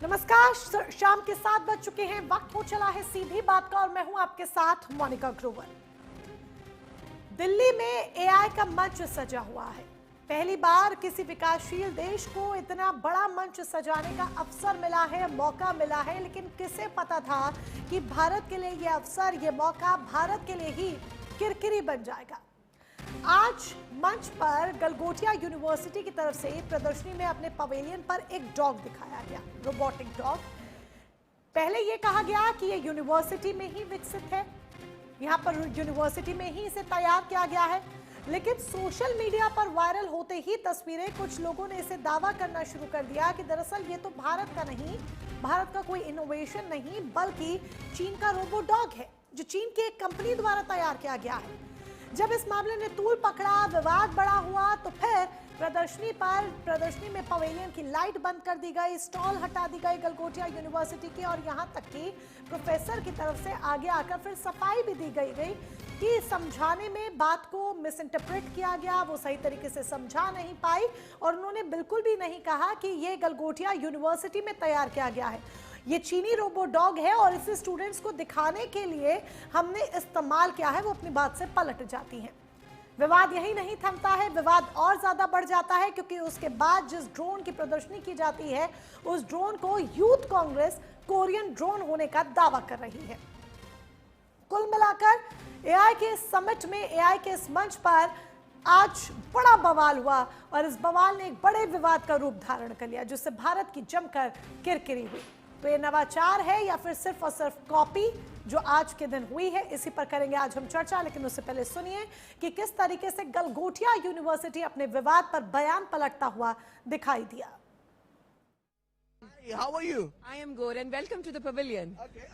नमस्कार, शाम के 7 बज चुके हैं। वक्त हो चला है सीधी बात का और मैं हूं आपके साथ मोनिका ग्रोवर। दिल्ली में एआई का मंच सजा हुआ है। पहली बार किसी विकासशील देश को इतना बड़ा मंच सजाने का अवसर मिला है, मौका मिला है। लेकिन किसे पता था कि भारत के लिए यह अवसर, यह मौका भारत के लिए ही किरकिरी बन जाएगा। आज मंच पर गलगोटिया यूनिवर्सिटी की तरफ से प्रदर्शनी में अपने पवेलियन पर एक डॉग दिखाया गया, रोबोटिक डॉग। पहले यह कहा गया कि यह यूनिवर्सिटी में ही विकसित है, यहां पर यूनिवर्सिटी में ही इसे तैयार किया गया है। लेकिन सोशल मीडिया पर वायरल होते ही तस्वीरें, कुछ लोगों ने इसे दावा करना शुरू कर दिया कि दरअसल ये तो भारत का नहीं, भारत का कोई इनोवेशन नहीं, बल्कि चीन का रोबो डॉग है, जो चीन की एक कंपनी द्वारा तैयार किया गया है। जब इस मामले ने तूल पकड़ा, विवाद बड़ा हुआ, तो फिर प्रदर्शनी में पवेलियन की लाइट बंद कर दी गई, स्टॉल हटा दी गई गलगोटिया यूनिवर्सिटी की, और यहां तक कि प्रोफेसर की तरफ से आगे आकर फिर सफाई भी दी गई कि समझाने में बात को मिस इंटरप्रेट किया गया, वो सही तरीके से समझा नहीं पाई। और उन्होंने बिल्कुल भी नहीं कहा कि ये गलगोटिया यूनिवर्सिटी में तैयार किया गया है, ये चीनी रोबो डॉग है और इसे स्टूडेंट्स को दिखाने के लिए हमने इस्तेमाल किया है। वो अपनी बात से पलट जाती हैं। विवाद यही नहीं थमता है, विवाद और ज्यादा बढ़ जाता है, क्योंकि उसके बाद जिस ड्रोन की प्रदर्शनी की जाती है, उस ड्रोन को यूथ कांग्रेस कोरियन ड्रोन होने का दावा कर रही है। कुल मिलाकर एआई के समिट में, एआई के इस मंच पर आज बड़ा बवाल हुआ और इस बवाल ने एक बड़े विवाद का रूप धारण कर लिया, जिससे भारत की जमकर किरकिरी हुई। तो ये नवाचार है या फिर सिर्फ और सिर्फ कॉपी जो आज के दिन हुई है, इसी पर करेंगे आज हम चर्चा। लेकिन उससे पहले सुनिए कि किस तरीके से गलगोटिया यूनिवर्सिटी अपने विवाद पर बयान पलटता हुआ दिखाई दिया। How are you? I am good and welcome to the pavilion. Okay,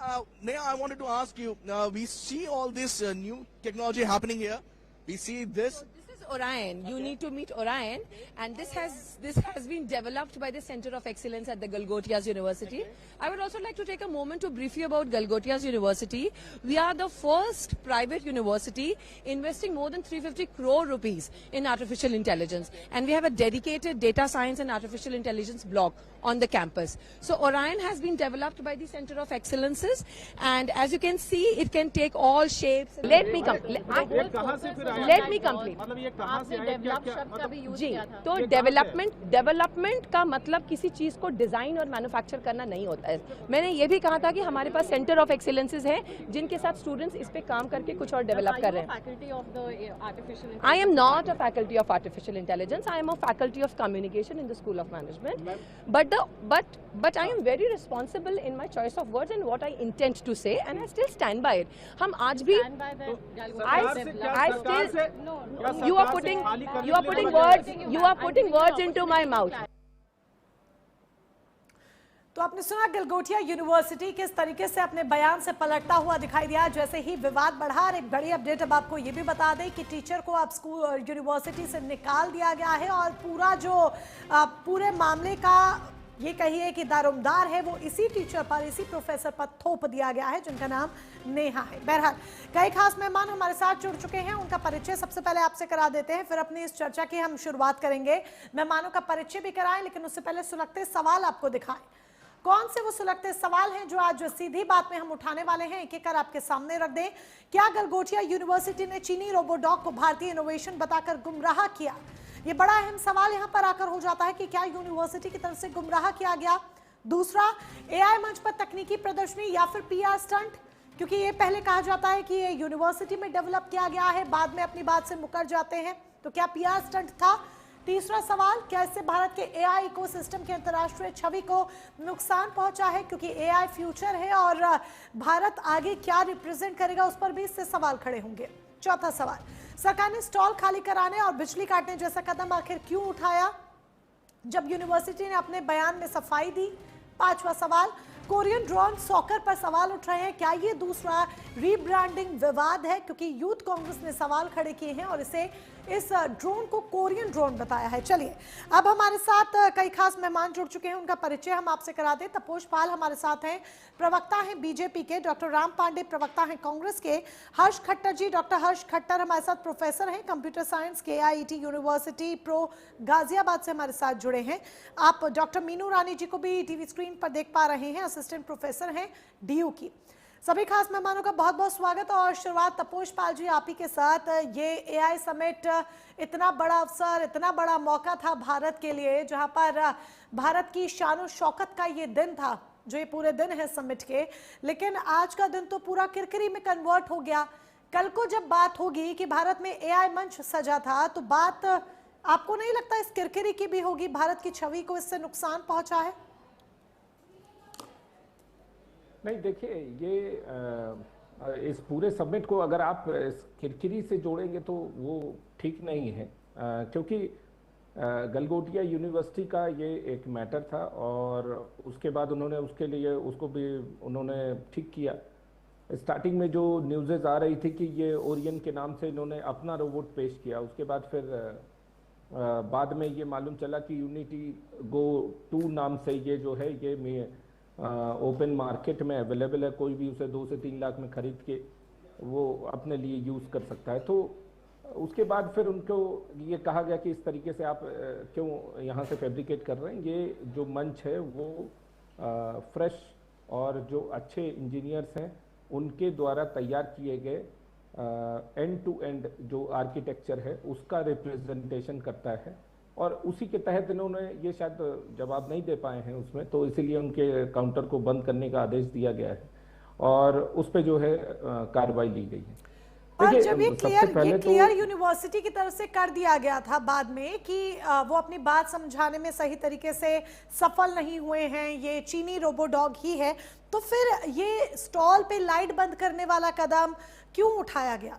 Neha, I wanted to ask you, we see all this new technology happening here. We see this. This is Orion. You need to meet Orion, and this has been developed by the Center of Excellence at the Galgotias University. I would also like to take a moment to brief you about Galgotias University. We are the first private university investing more than 350 crore rupees in artificial intelligence, and we have a dedicated data science and artificial intelligence block on the campus. So Orion has been developed by the Center of Excellences, and as you can see, it can take all shapes. Let me complete. आपने develop शब्द का भी use जी, किया था। तो development का मतलब किसी चीज को डिजाइन और मैन्युफैक्चर करना नहीं होता है। मैंने ये भी कहा था कि हमारे पास सेंटर ऑफ एक्सीलेंसेज हैं, जिनके साथ स्टूडेंट्स इस पे काम करके कुछ और डेवलप कर रहे हैं। I am not a faculty of artificial intelligence, I am a faculty of communication in the school of management, but I am very responsible in my choice of words and what I intend to say, and I still stand by it. हम आज भी you are putting words into my mouth. तो आपने सुना Galgotia university किस तरीके से अपने बयान से पलटता हुआ दिखाई दिया जैसे ही विवाद बढ़ा। और एक बड़ी अपडेट अब आपको ये भी बता दें कि टीचर को अब स्कूल यूनिवर्सिटी से निकाल दिया गया है और पूरे मामले का ये कहिए कि दारोमदार है वो इसी टीचर पर, इसी प्रोफेसर पर थोप दिया गया है, जिनका नाम नेहा है। बहरहाल कई खास मेहमान हमारे साथ जुड़ चुके हैं, उनका परिचय सबसे पहले आपसे करा देते हैं, फिर अपनी इस चर्चा की हम शुरुआत करेंगे। मेहमानों का परिचय भी कराएं, लेकिन उससे पहले सुलगते सवाल आपको दिखाएं। कौन से वो सुलगते सवाल हैं जो आज सीधी बात में हम उठाने वाले हैं, एक एक कर आपके सामने रख दें। क्या गलगोटिया यूनिवर्सिटी ने चीनी रोबो डॉग को भारतीय इनोवेशन बताकर गुमराह किया? ये बड़ा अहम सवाल यहां पर आकर हो जाता है कि क्या यूनिवर्सिटी की तरफ से गुमराह किया गया? दूसरा, एआई मंच पर तकनीकी प्रदर्शनी या फिर पीआर स्टंट, क्योंकि ये पहले कहा जाता है कि ये यूनिवर्सिटी में डेवलप किया गया है, बाद में अपनी बात से मुकर जाते हैं, तो क्या पीआर स्टंट था? तीसरा सवाल, क्या इससे भारत के एआई इकोसिस्टम की अंतर्राष्ट्रीय छवि को नुकसान पहुंचा है, क्योंकि एआई फ्यूचर है और भारत आगे क्या रिप्रेजेंट करेगा, उस पर भी इससे सवाल खड़े होंगे। चौथा सवाल, सरकार ने स्टॉल खाली कराने और बिजली काटने जैसा कदम आखिर क्यों उठाया जब यूनिवर्सिटी ने अपने बयान में सफाई दी? पांचवा सवाल, कोरियन ड्रोन सॉकर पर सवाल उठ रहे हैं, क्या ये दूसरा रीब्रांडिंग विवाद है? क्योंकि यूथ कांग्रेस ने सवाल खड़े किए हैं और इस ड्रोन को कोरियन ड्रोन बताया है। चलिए, अब हमारे साथ कई खास मेहमान जुड़ चुके हैं, उनका परिचय हम आपसे करा दें। तपोष पाल हमारे साथ हैं, प्रवक्ता हैं बीजेपी के। डॉक्टर राम पांडे प्रवक्ता हैं कांग्रेस के। हर्ष खट्टर जी, डॉक्टर हर्ष खट्टर हमारे साथ प्रोफेसर हैं कंप्यूटर साइंस के आईआईटी यूनिवर्सिटी प्रो गाजियाबाद से हमारे साथ जुड़े हैं। आप डॉक्टर मीनू रानी जी को भी टीवी स्क्रीन पर देख पा रहे हैं, असिस्टेंट प्रोफेसर हैं डीयू की। सभी खास मेहमानों का बहुत बहुत स्वागत। और शुरुआत तपोष पाल जी आप ही के साथ। ये एआई समिट इतना बड़ा अवसर, इतना बड़ा मौका था भारत के लिए, जहां पर भारत की शान शौकत का ये दिन था, जो ये पूरे दिन है समिट के। लेकिन आज का दिन तो पूरा किरकिरी में कन्वर्ट हो गया। कल को जब बात होगी कि भारत में एआई मंच सजा था, तो बात आपको नहीं लगता इस किरकिरी की भी होगी? भारत की छवि को इससे नुकसान पहुंचा है? नहीं, देखिए, ये इस पूरे समिट को अगर आप इस किरकिरी से जोड़ेंगे तो वो ठीक नहीं है, क्योंकि गलगोटिया यूनिवर्सिटी का ये एक मैटर था और उसके बाद उन्होंने उसके लिए उसको भी उन्होंने ठीक किया। स्टार्टिंग में जो न्यूज़ेस आ रही थी कि ये ओरियन के नाम से इन्होंने अपना रोबोट पेश किया, उसके बाद फिर बाद में ये मालूम चला कि यूनिटी गो 2 नाम से ये जो है ये ओपन मार्केट में अवेलेबल है, कोई भी उसे 2 से 3 लाख में खरीद के वो अपने लिए यूज़ कर सकता है। तो उसके बाद फिर उनको ये कहा गया कि इस तरीके से आप क्यों यहाँ से फैब्रिकेट कर रहे हैं। ये जो मंच है वो फ्रेश और जो अच्छे इंजीनियर्स हैं उनके द्वारा तैयार किए गए एंड टू एंड जो आर्किटेक्चर है उसका रिप्रेजेंटेशन करता है, और उसी के तहत इन्होंने ये शायद जवाब नहीं दे पाए हैं उसमें, तो इसीलिए उनके काउंटर को बंद करने का आदेश दिया गया है और उस पे जो है कार्रवाई ली गई है। और जब ये क्लियर यूनिवर्सिटी की तरफ से कर दिया गया था बाद में कि वो अपनी बात समझाने में सही तरीके से सफल नहीं हुए हैं, ये चीनी रोबोडॉग ही है, तो फिर ये स्टॉल पे लाइट बंद करने वाला कदम क्यों उठाया गया?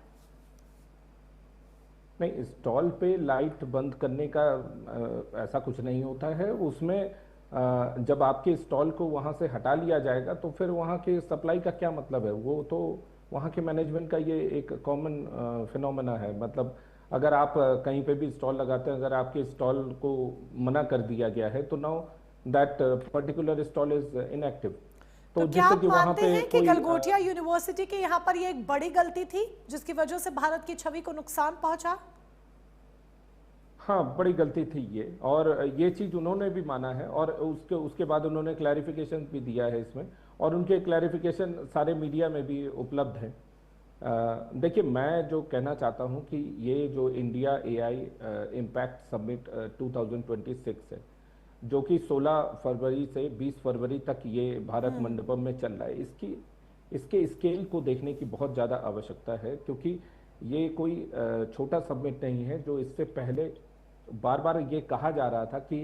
नहीं, स्टॉल पे लाइट बंद करने का ऐसा कुछ नहीं होता है। उसमें जब आपके स्टॉल को वहां से हटा लिया जाएगा तो फिर वहां के सप्लाई का क्या मतलब है? वो तो वहां के मैनेजमेंट का ये एक कॉमन फिनोमेना है। मतलब अगर आप कहीं पे भी स्टॉल लगाते हैं, अगर आपके स्टॉल को मना कर दिया गया है तो now that particular stall is inactive. तो क्या आप मानते हैं कि गलगोटिया यूनिवर्सिटी के यहाँ पर ये एक बड़ी गलती थी जिसकी वजह से भारत की छवि को नुकसान पहुंचा? हाँ, बड़ी गलती थी ये, और ये चीज उन्होंने भी माना है और उसके बाद उन्होंने क्लैरिफिकेशन भी दिया है इसमें, और उनके क्लैरिफिकेशन सारे मीडिया में भी उपलब्ध है। देखिए, मैं जो कहना चाहता हूँ कि ये जो इंडिया एआई इम्पैक्ट समिट 2026 है, जो कि 16 फरवरी से 20 फरवरी तक ये भारत मंडपम में चल रहा है, इसके स्केल को देखने की बहुत ज़्यादा आवश्यकता है, क्योंकि ये कोई छोटा समिट नहीं है। जो इससे पहले बार बार ये कहा जा रहा था कि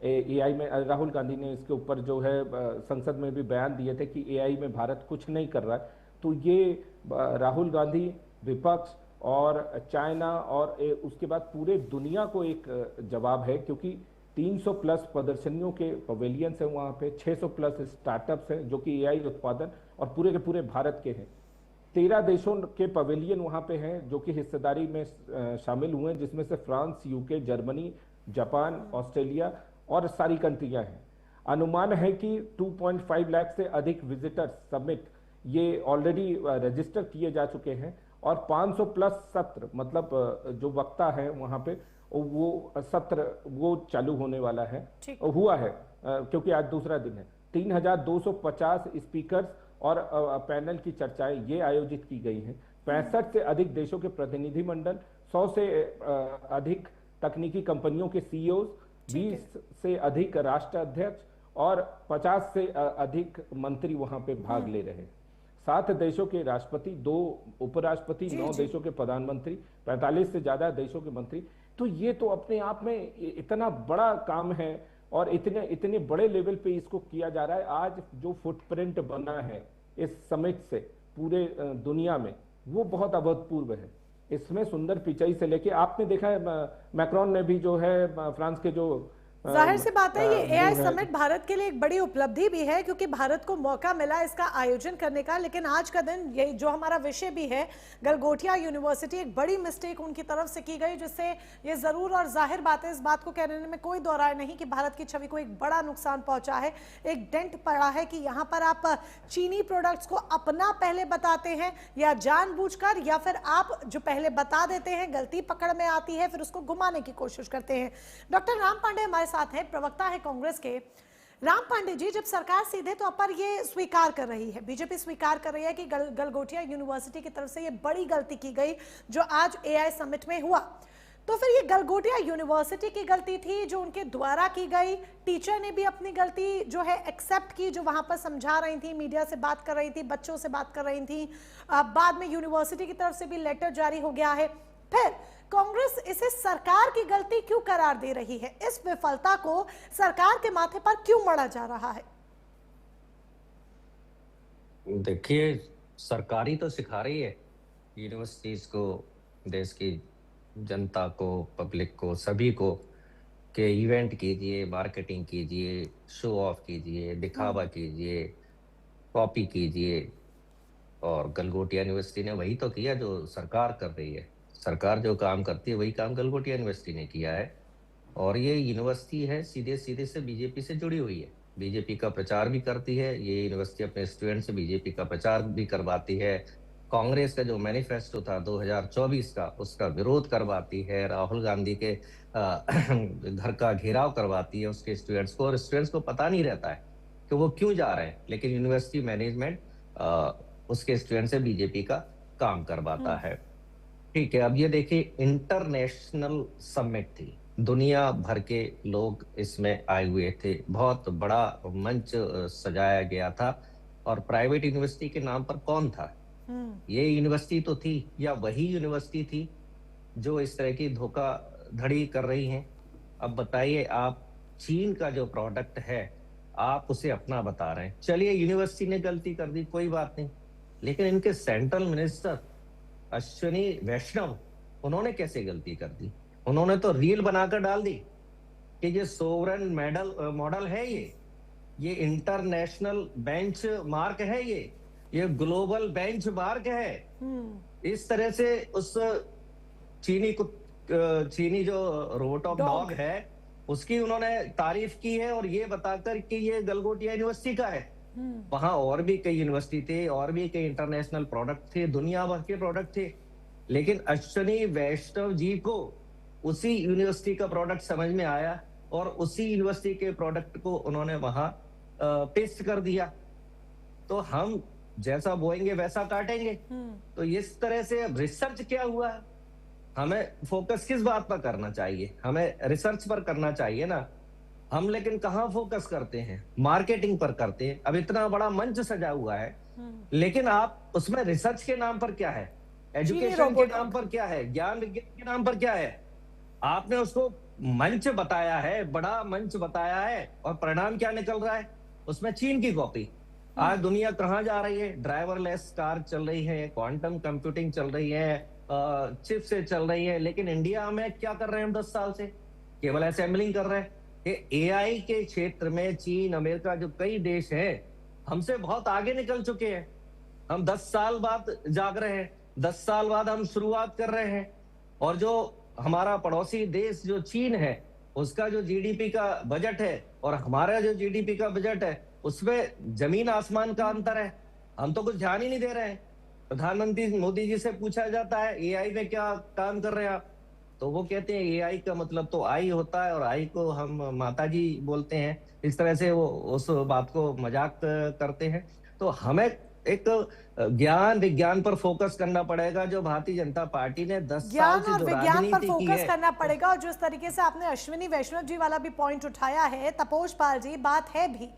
एआई में, राहुल गांधी ने इसके ऊपर जो है संसद में भी बयान दिए थे कि एआई में भारत कुछ नहीं कर रहा है। तो ये राहुल गांधी, विपक्ष और चाइना और उसके बाद पूरे दुनिया को एक जवाब है, क्योंकि 300 प्लस प्रदर्शनियों के पवेलियंस हैं वहाँ पे, 600 प्लस स्टार्टअप्स हैं जो कि एआई उत्पादन और पूरे के पूरे भारत के हैं। 13 देशों के पवेलियन वहाँ पे हैं जो कि हिस्सेदारी में शामिल हुए हैं, जिसमें से France, UK, Germany, Japan, Australia और सारी कंट्रियां हैं। अनुमान है कि 2.5 लाख से अधिक विजिटर्स समिट ये ऑलरेडी रजिस्टर किए जा चुके हैं, और 500 प्लस सत्र, मतलब जो वक्ता है वहाँ पे वो सत्र वो चालू होने वाला है, हुआ है, क्योंकि आज दूसरा दिन है। 3250 स्पीकर्स और पैनल की चर्चाएं ये आयोजित की गई हैं। 65 से अधिक देशों के प्रतिनिधिमंडल, 100 से अधिक तकनीकी कंपनियों के सीईओ, 20 से अधिक राष्ट्र अध्यक्ष और 50 से अधिक मंत्री वहां पे भाग ले रहे हैं। 7 देशों के राष्ट्रपति, 2 उपराष्ट्रपति, 9 देशों के प्रधानमंत्री, 45 से ज्यादा देशों के मंत्री। तो ये तो अपने आप में इतना बड़ा काम है और इतने बड़े लेवल पे इसको किया जा रहा है। आज जो फुटप्रिंट बना है इस समिट से पूरे दुनिया में, वो बहुत अभूतपूर्व है। इसमें सुंदर पिचाई से लेके आपने देखा है, मैक्रोन ने भी जो है फ्रांस के जो जाहिर सी बात है, ये एआई जो है समिट भारत के लिए एक बड़ी उपलब्धि भी है क्योंकि भारत को मौका मिला इसका आयोजन करने का। लेकिन आज का दिन, ये जो हमारा विषय भी है गलगोटिया यूनिवर्सिटी, एक बड़ी मिस्टेक उनकी तरफ से की गई जिससे ये जरूर और जाहिर बात है, इस बात को कहने में कोई दो राय नहीं कि भारत की छवि को एक बड़ा नुकसान पहुंचा है, एक डेंट पड़ा है कि यहाँ पर आप चीनी प्रोडक्ट्स को अपना पहले बताते हैं या जानबूझकर, या फिर आप जो पहले बता देते हैं गलती पकड़ में आती है फिर उसको घुमाने की कोशिश करते हैं। डॉक्टर राम पांडे हमारे साथ हैं, प्रवक्ता है कांग्रेस के। राम पांडे जी, जब सरकार सीधे तौर पर ये स्वीकार कर रही है, बीजेपी स्वीकार कर रही है कि गलगोटिया यूनिवर्सिटी की तरफ से ये बड़ी गलती की गई जो आज एआई समिट में हुआ, तो फिर ये गलगोटिया यूनिवर्सिटी की गलती थी जो उनके द्वारा की गई? टीचर ने भी अपनी गलती जो है एक्सेप्ट की, जो वहां पर समझा रही थी, मीडिया से बात कर रही थी, बच्चों से बात कर रही थी, बाद में यूनिवर्सिटी की तरफ से भी लेटर जारी हो गया है। फिर कांग्रेस इसे सरकार की गलती क्यों करार दे रही है? इस विफलता को सरकार के माथे पर क्यों मढ़ा जा रहा है? देखिए, सरकारी तो सिखा रही है यूनिवर्सिटीज को, देश की जनता को, पब्लिक को, सभी को कि इवेंट कीजिए, मार्केटिंग कीजिए, शो ऑफ कीजिए, दिखावा कीजिए, कॉपी कीजिए। और गलगोटिया यूनिवर्सिटी ने वही तो किया जो सरकार कर रही है। सरकार जो काम करती है वही काम गलगोटिया यूनिवर्सिटी ने किया है। और ये यूनिवर्सिटी है सीधे सीधे से बीजेपी से जुड़ी हुई है, बीजेपी का प्रचार भी करती है। ये यूनिवर्सिटी अपने स्टूडेंट से बीजेपी का प्रचार भी करवाती है। कांग्रेस का जो मैनिफेस्टो था 2024 का, उसका विरोध करवाती है। राहुल गांधी के घर का घेराव करवाती है उसके स्टूडेंट्स को, और स्टूडेंट्स को पता नहीं रहता है कि वो क्यों जा रहे हैं, लेकिन यूनिवर्सिटी मैनेजमेंट उसके स्टूडेंट से बीजेपी का काम करवाता है। ठीक है, अब ये देखिए, इंटरनेशनल समिट थी, दुनिया भर के लोग इसमें आए हुए थे, बहुत बड़ा मंच सजाया गया था। और प्राइवेट यूनिवर्सिटी के नाम पर कौन था? ये यूनिवर्सिटी तो थी, या वही यूनिवर्सिटी थी जो इस तरह की धोखाधड़ी कर रही हैं? अब बताइए, आप चीन का जो प्रोडक्ट है आप उसे अपना बता रहे हैं। चलिए, यूनिवर्सिटी ने गलती कर दी, कोई बात नहीं, लेकिन इनके सेंट्रल मिनिस्टर अश्विनी वैष्णव, उन्होंने कैसे गलती कर दी? उन्होंने तो रील बनाकर डाल दी कि ये सोवरेन मॉडल है, ये इंटरनेशनल बेंच मार्क है, ये ग्लोबल बेंच मार्क है। इस तरह से उस चीनी जो रोबोट डॉग है उसकी उन्होंने तारीफ की है, और ये बताकर कि ये गलगोटिया यूनिवर्सिटी का है। वहां और भी कई यूनिवर्सिटी थे, और भी कई इंटरनेशनल प्रोडक्ट थे, दुनिया भर के प्रोडक्ट थे, लेकिन अश्विनी वैष्णव जी को उसी यूनिवर्सिटी का प्रोडक्ट समझ में आया और उसी यूनिवर्सिटी के प्रोडक्ट को उन्होंने वहां पेस्ट कर दिया। तो हम जैसा बोएंगे वैसा काटेंगे। तो इस तरह से रिसर्च क्या हुआ है, हमें फोकस किस बात पर करना चाहिए? हमें रिसर्च पर करना चाहिए ना। हम लेकिन कहाँ फोकस करते हैं? मार्केटिंग पर करते हैं। अब इतना बड़ा मंच सजा हुआ है, लेकिन आप उसमें रिसर्च के नाम पर क्या है, एजुकेशन के नाम पर क्या है, ज्ञान विज्ञान के नाम पर क्या है? आपने उसको मंच बताया है, बड़ा मंच बताया है, और परिणाम क्या निकल रहा है? उसमें चीन की कॉपी। आज दुनिया कहाँ जा रही है? ड्राइवरलेस कार चल रही है, क्वांटम कंप्यूटिंग चल रही है, चिप से चल रही है, लेकिन इंडिया में क्या कर रहे हैं हम 10 साल से? केवल असेंबलिंग कर रहे हैं। एआई के क्षेत्र में चीन, अमेरिका, जो कई देश हैं, हमसे बहुत आगे निकल चुके हैं। हम 10 साल बाद जाग रहे हैं, 10 साल बाद हम शुरुआत कर रहे हैं। और जो हमारा पड़ोसी देश जो चीन है, उसका जो जीडीपी का बजट है और हमारा जो जीडीपी का बजट है, उसमें जमीन आसमान का अंतर है। हम तो कुछ ध्यान ही नहीं दे रहे हैं। प्रधानमंत्री मोदी जी से पूछा जाता है एआई में क्या काम कर रहे हैं आप, तो वो कहते हैं एआई का मतलब तो आई होता है, और आई को हम माता जी बोलते हैं। इस तरह से वो उस बात को मजाक करते हैं। तो हमें एक ज्ञान विज्ञान पर फोकस करना पड़ेगा, जो भारतीय जनता पार्टी ने 10 साल से जो विज्ञान पर राजनीति की फोकस है। करना पड़ेगा। और जिस तरीके से आपने अश्विनी वैष्णव जी वाला भी पॉइंट उठाया है, तपोज पाल जी, बात है भी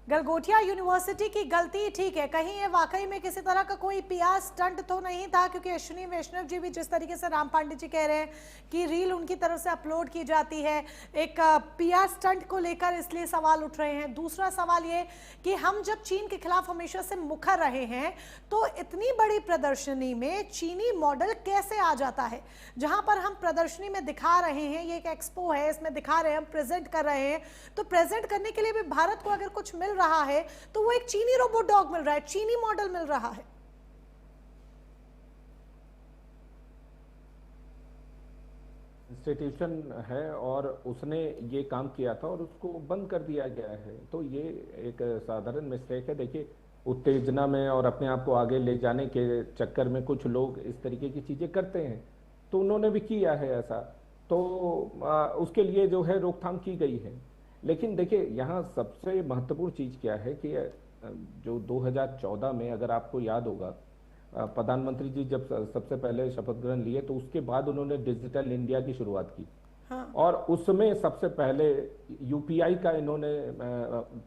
गलगोटिया यूनिवर्सिटी की गलती ठीक है, कहीं ये वाकई में किसी तरह का कोई पीआर स्टंट तो नहीं था, क्योंकि अश्विनी वैष्णव जी भी जिस तरीके से राम पांडे जी कह रहे हैं कि रील उनकी तरफ से अपलोड की जाती है, एक पीआर स्टंट को लेकर इसलिए सवाल उठ रहे हैं। दूसरा सवाल ये कि हम जब चीन के खिलाफ हमेशा से मुखर रहे हैं, तो इतनी बड़ी प्रदर्शनी में चीनी मॉडल कैसे आ जाता है? जहां पर हम प्रदर्शनी में दिखा रहे हैं, ये एक एक्सपो है, इसमें दिखा रहे हैं, हम प्रेजेंट कर रहे हैं, तो प्रेजेंट करने के लिए भी भारत को अगर कुछ मिल रहा है तो वो एक चीनी रोबोट डॉग मिल रहा है, चीनी मॉडल मिल रहा है। इंस्टीट्यूशन है और उसने ये काम किया था और उसको बंद कर दिया गया है, तो ये एक साधारण मिस्टेक है। देखिए, उत्तेजना में और अपने आप को आगे ले जाने के चक्कर में कुछ लोग इस तरीके की चीजें करते हैं, तो उन्होंने भी किया है ऐसा, तो उसके लिए जो है रोकथाम की गई है। लेकिन देखिए, यहाँ सबसे महत्वपूर्ण चीज क्या है कि जो 2014 में अगर आपको याद होगा, प्रधानमंत्री जी जब सबसे पहले शपथ ग्रहण लिए, तो उसके बाद उन्होंने डिजिटल इंडिया की शुरुआत की। हाँ। और उसमें सबसे पहले यूपीआई का इन्होंने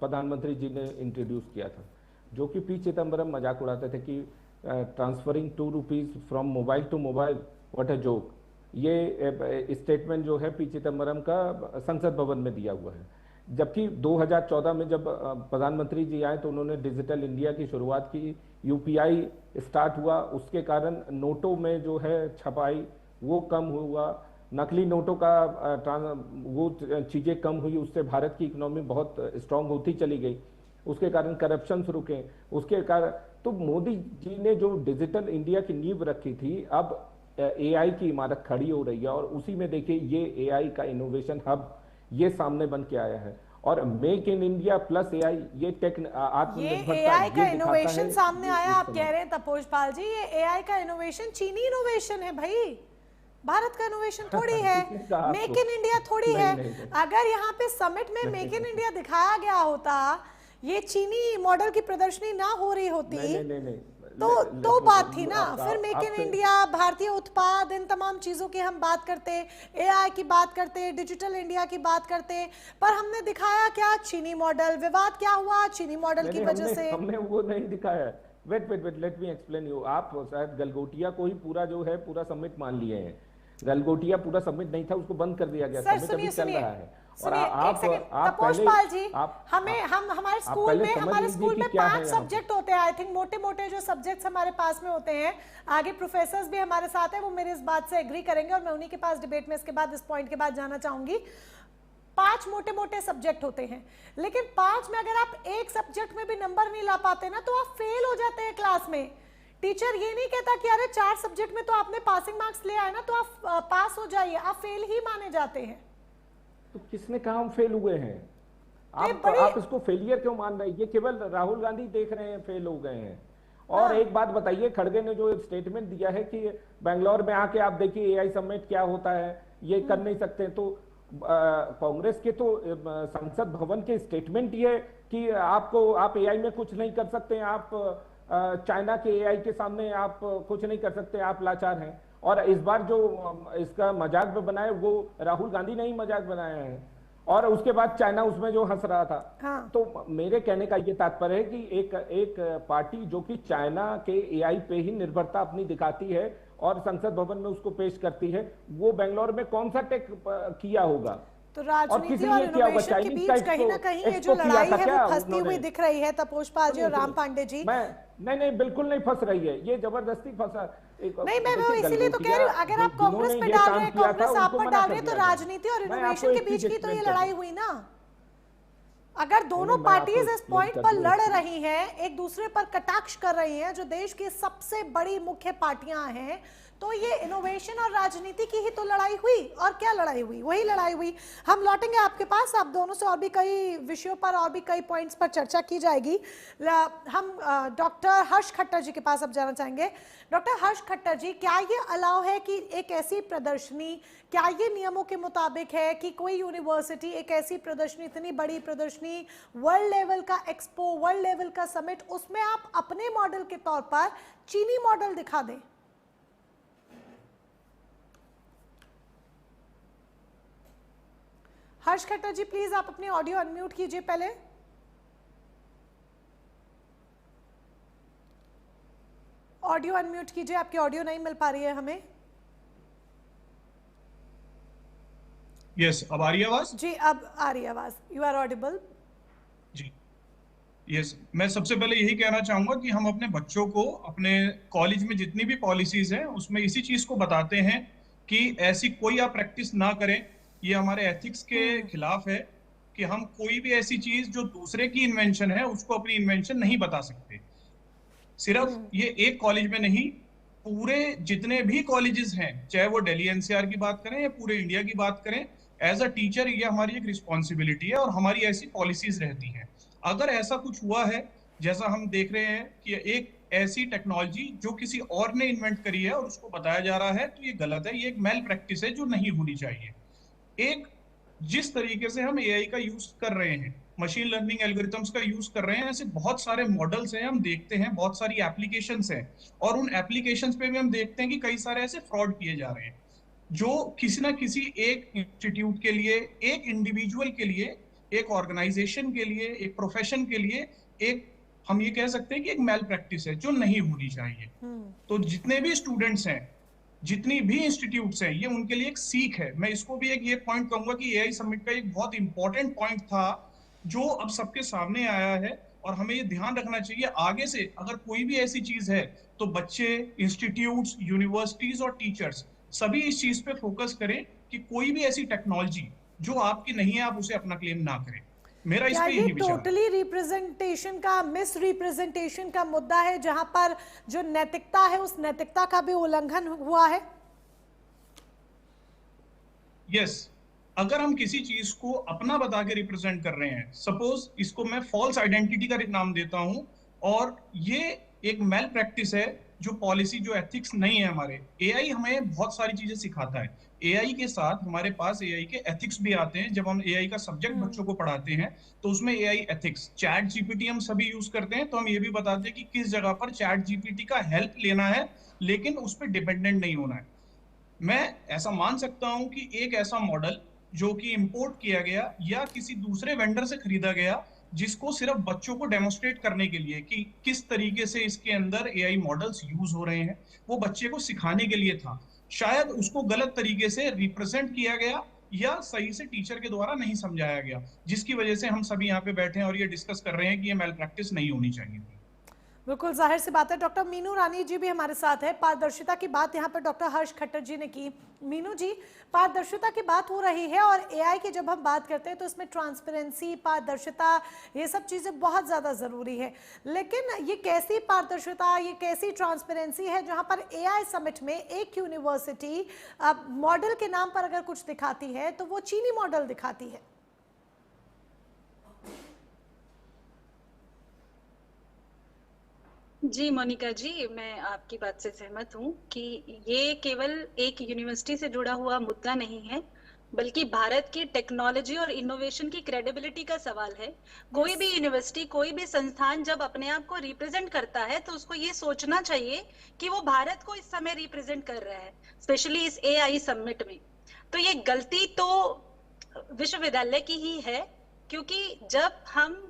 प्रधानमंत्री जी ने इंट्रोड्यूस किया था, जो कि पी चिदम्बरम मजाक उड़ाते थे कि transferring ₹2 from mobile to mobile, what a joke. ये स्टेटमेंट जो है पी चिदम्बरम का संसद भवन में दिया हुआ है। जबकि 2014 में जब प्रधानमंत्री जी आए तो उन्होंने डिजिटल इंडिया की शुरुआत की, यूपीआई स्टार्ट हुआ, उसके कारण नोटों में जो है छपाई वो कम हुआ, नकली नोटों का वो चीजें कम हुई, उससे भारत की इकोनॉमी बहुत स्ट्रांग होती चली गई, उसके कारण करप्शन रुके, उसके कारण तो मोदी जी ने जो डिजिटल इंडिया की नींव रखी थी, अब एआई की इमारत खड़ी हो रही है और उसी में देखिए ये एआई का इनोवेशन हब ये सामने बन के आया है। और make in India plus AI, ये आत्मनिर्भरता, ये एआई का इनोवेशन सामने आया, आप कह रहे हैं तपोज पाल जी, ये एआई का इनोवेशन चीनी इनोवेशन है भाई, भारत का इनोवेशन थोड़ी है, मेक इन इंडिया थोड़ी है। अगर यहाँ पे समिट में मेक इन इंडिया दिखाया गया होता, ये चीनी मॉडल की प्रदर्शनी ना हो रही होती, तो बात थी ना। फिर मेक इन इंडिया, भारतीय उत्पाद, इन तमाम चीजों की हम बात करते, एआई की बात करते, डिजिटल इंडिया की बात करते, पर हमने दिखाया क्या? चीनी मॉडल। विवाद क्या हुआ? चीनी मॉडल की वजह से हमने वो नहीं दिखाया। Wait let me explain you. आप शायद गलगोटिया को ही पूरा जो है पूरा समिट मान लिए हैं। गलगोटिया पूरा समिट नहीं था, उसको बंद कर दिया गया। समिट अभी चल रहा है। और आप तपोजपाल जी, हमारे स्कूल में 5 सब्जेक्ट होते हैं, आई थिंक मोटे मोटे जो सब्जेक्ट्स हमारे पास में होते हैं। आगे प्रोफेसर्स भी हमारे साथ हैं, वो मेरे इस बात से एग्री करेंगे और मैं उन्हीं के पास डिबेट में इसके बाद इस पॉइंट के बाद जाना चाहूंगी। 5 मोटे मोटे सब्जेक्ट होते हैं, लेकिन 5 में अगर आप एक सब्जेक्ट में भी नंबर नहीं ला पाते ना, तो आप फेल हो जाते हैं क्लास में। टीचर ये नहीं कहता कि अरे 4 सब्जेक्ट में तो आपने पासिंग मार्क्स ले आए ना, तो आप पास हो जाइए, आप फेल ही माने जाते हैं। तो किसने कहा हम फेल हुए हैं? आप इसको फेलियर क्यों मान रहे हैं? ये केवल राहुल गांधी देख रहे हैं फेल हो गए हैं। और एक बात बताइए, खड़गे ने जो स्टेटमेंट दिया है कि बेंगलोर में आके आप देखिए एआई समिट क्या होता है, ये कर नहीं सकते, तो कांग्रेस के तो संसद भवन के स्टेटमेंट ये कि आप एआई में कुछ नहीं कर सकते, आप चाइना के एआई के सामने आप कुछ नहीं कर सकते, आप लाचार हैं। और इस बार जो इसका मजाक में बनाया वो राहुल गांधी ने ही मजाक बनाया है, और उसके बाद चाइना उसमें जो हंस रहा था। हाँ। तो मेरे कहने का ये तात्पर्य है कि एक पार्टी जो कि चाइना के एआई पे ही निर्भरता अपनी दिखाती है और संसद भवन में उसको पेश करती है, वो बेंगलोर में कौन सा टेक किया होगा? तो राजनीति और इनोवेशन के बीच कहीं ना कहीं ये जो लड़ाई है वो फंसती हुई दिख रही है तपोजपाल जी और राम पांडे जी। नहीं बिल्कुल नहीं फंस रही है, ये जबरदस्ती फंसा। नहीं, मैं वो इसीलिए तो कह रही हूँ, अगर आप कांग्रेस पे डाल रहे हैं, कांग्रेस आप पर डाल रहे हैं, तो राजनीति और इनोवेशन के बीच की तो ये लड़ाई हुई ना। अगर दोनों पार्टीज इस पॉइंट पर लड़ रही हैं, एक दूसरे पर कटाक्ष कर रही हैं, जो देश की सबसे बड़ी मुख्य पार्टियां हैं, तो ये इनोवेशन और राजनीति की ही तो लड़ाई हुई। और क्या लड़ाई हुई? वही लड़ाई हुई। हम लौटेंगे आपके पास, आप दोनों से और भी कई विषयों पर और भी कई पॉइंट्स पर चर्चा की जाएगी। हम डॉक्टर हर्ष खट्टर जी के पास अब जाना चाहेंगे। डॉक्टर हर्ष खट्टर जी, क्या ये अलाउ है कि एक ऐसी प्रदर्शनी, क्या ये नियमों के मुताबिक है कि कोई यूनिवर्सिटी एक ऐसी प्रदर्शनी, इतनी बड़ी प्रदर्शनी, वर्ल्ड लेवल का एक्सपो, वर्ल्ड लेवल का समिट, उसमें आप अपने मॉडल के तौर पर चीनी मॉडल दिखा दें? हर्ष खट्टर जी, प्लीज आप अपनी ऑडियो अनम्यूट कीजिए पहले। ऑडियो अनम्यूट कीजिए, आपकी ऑडियो नहीं मिल पा रही है हमें। यस, अब आ रही है आवाज? जी अब आ रही है आवाज, यू आर ऑडिबल। जी यस, मैं सबसे पहले यही कहना चाहूंगा कि हम अपने बच्चों को अपने कॉलेज में जितनी भी पॉलिसीज हैं उसमें इसी चीज को बताते हैं कि ऐसी कोई आप प्रैक्टिस ना करें। ये हमारे एथिक्स के खिलाफ है कि हम कोई भी ऐसी चीज जो दूसरे की इन्वेंशन है उसको अपनी इन्वेंशन नहीं बता सकते। सिर्फ ये एक कॉलेज में नहीं, पूरे जितने भी कॉलेजेस हैं, चाहे वो दिल्ली एनसीआर की बात करें या पूरे इंडिया की बात करें, एज अ टीचर ये हमारी एक रिस्पॉन्सिबिलिटी है और हमारी ऐसी पॉलिसीज रहती हैं। अगर ऐसा कुछ हुआ है, जैसा हम देख रहे हैं कि एक ऐसी टेक्नोलॉजी जो किसी और ने इन्वेंट करी है और उसको बताया जा रहा है, तो ये गलत है, ये एक मेल प्रैक्टिस है जो नहीं होनी चाहिए। एक जिस तरीके से हम एआई का यूज कर रहे हैं, मशीन लर्निंग एल्गोरिथम्स का यूज कर रहे हैं, ऐसे बहुत सारे मॉडल्स हैं, हम देखते हैं बहुत सारी एप्लीकेशंस हैं और उन एप्लीकेशंस पे भी हम देखते हैं कि कई सारे ऐसे फ्रॉड किए जा रहे हैं जो किसी ना किसी एक इंस्टीट्यूट के लिए, एक इंडिविजुअल के लिए, एक ऑर्गेनाइजेशन के लिए, एक प्रोफेशन के लिए एक, हम ये कह सकते हैं कि एक मेल प्रैक्टिस है जो नहीं होनी चाहिए। तो जितने भी स्टूडेंट्स हैं, जितनी भी इंस्टीट्यूट्स हैं, ये उनके लिए एक सीख है। मैं इसको भी एक ये पॉइंट कहूंगा कि एआई समिट का एक बहुत इंपॉर्टेंट पॉइंट था जो अब सबके सामने आया है और हमें ये ध्यान रखना चाहिए आगे से अगर कोई भी ऐसी चीज है तो बच्चे, इंस्टीट्यूट्स, यूनिवर्सिटीज और टीचर्स सभी इस चीज पे फोकस करें कि कोई भी ऐसी टेक्नोलॉजी जो आपकी नहीं है आप उसे अपना क्लेम ना करें। मेरा इस पे यही विचार है। टोटली रिप्रेजेंटेशन का, मिस रिप्रेजेंटेशन का मुद्दा है जहां पर जो नैतिकता है उस नैतिकता का भी उल्लंघन हुआ है। यस, अगर हम किसी चीज को अपना बता के रिप्रेजेंट कर रहे हैं, सपोज इसको मैं फॉल्स आइडेंटिटी का नाम देता हूं, और ये एक मेल प्रैक्टिस है जो पॉलिसी, जो एथिक्स नहीं है हमारे। एआई हमें बहुत सारी चीजें सिखाता है, एआई के साथ हमारे पास एआई के एथिक्स भी आते हैं। जब हम एआई का सब्जेक्ट बच्चों को पढ़ाते हैं तो उसमें एआई एथिक्स, चैट जीपीटी हम सभी यूज करते हैं, तो हम ये भी बताते हैं कि किस जगह पर चैट जीपीटी का हेल्प लेना है लेकिन उस पर डिपेंडेंट नहीं होना है। मैं ऐसा मान सकता हूं कि एक ऐसा मॉडल जो कि इंपोर्ट किया गया या किसी दूसरे वेंडर से खरीदा गया, जिसको सिर्फ बच्चों को डेमोस्ट्रेट करने के लिए कि किस तरीके से इसके अंदर एआई मॉडल्स यूज हो रहे हैं, वो बच्चे को सिखाने के लिए था, शायद उसको गलत तरीके से रिप्रेजेंट किया गया या सही से टीचर के द्वारा नहीं समझाया गया, जिसकी वजह से हम सभी यहाँ पे बैठे हैं और ये डिस्कस कर रहे हैं कि ये मेल प्रैक्टिस नहीं होनी चाहिए थी। बिल्कुल जाहिर सी बात है। डॉक्टर मीनू रानी जी भी हमारे साथ है। पारदर्शिता की बात यहाँ पर डॉक्टर हर्ष खट्टर जी ने की। मीनू जी, पारदर्शिता की बात हो रही है और एआई की जब हम बात करते हैं तो इसमें ट्रांसपेरेंसी, पारदर्शिता, ये सब चीज़ें बहुत ज़्यादा ज़रूरी है। लेकिन ये कैसी पारदर्शिता, ये कैसी ट्रांसपेरेंसी है जहाँ पर एआई समिट में एक यूनिवर्सिटी मॉडल के नाम पर अगर कुछ दिखाती है तो वो चीनी मॉडल दिखाती है। जी मोनिका जी, मैं आपकी बात से सहमत हूँ कि ये केवल एक यूनिवर्सिटी से जुड़ा हुआ मुद्दा नहीं है, बल्कि भारत की टेक्नोलॉजी और इनोवेशन की क्रेडिबिलिटी का सवाल है। कोई भी यूनिवर्सिटी, कोई भी संस्थान जब अपने आप को रिप्रेजेंट करता है तो उसको ये सोचना चाहिए कि वो भारत को इस समय रिप्रेजेंट कर रहा है, स्पेशली इस एआई समिट में। तो ये गलती तो विश्वविद्यालय की ही है, क्योंकि जब हम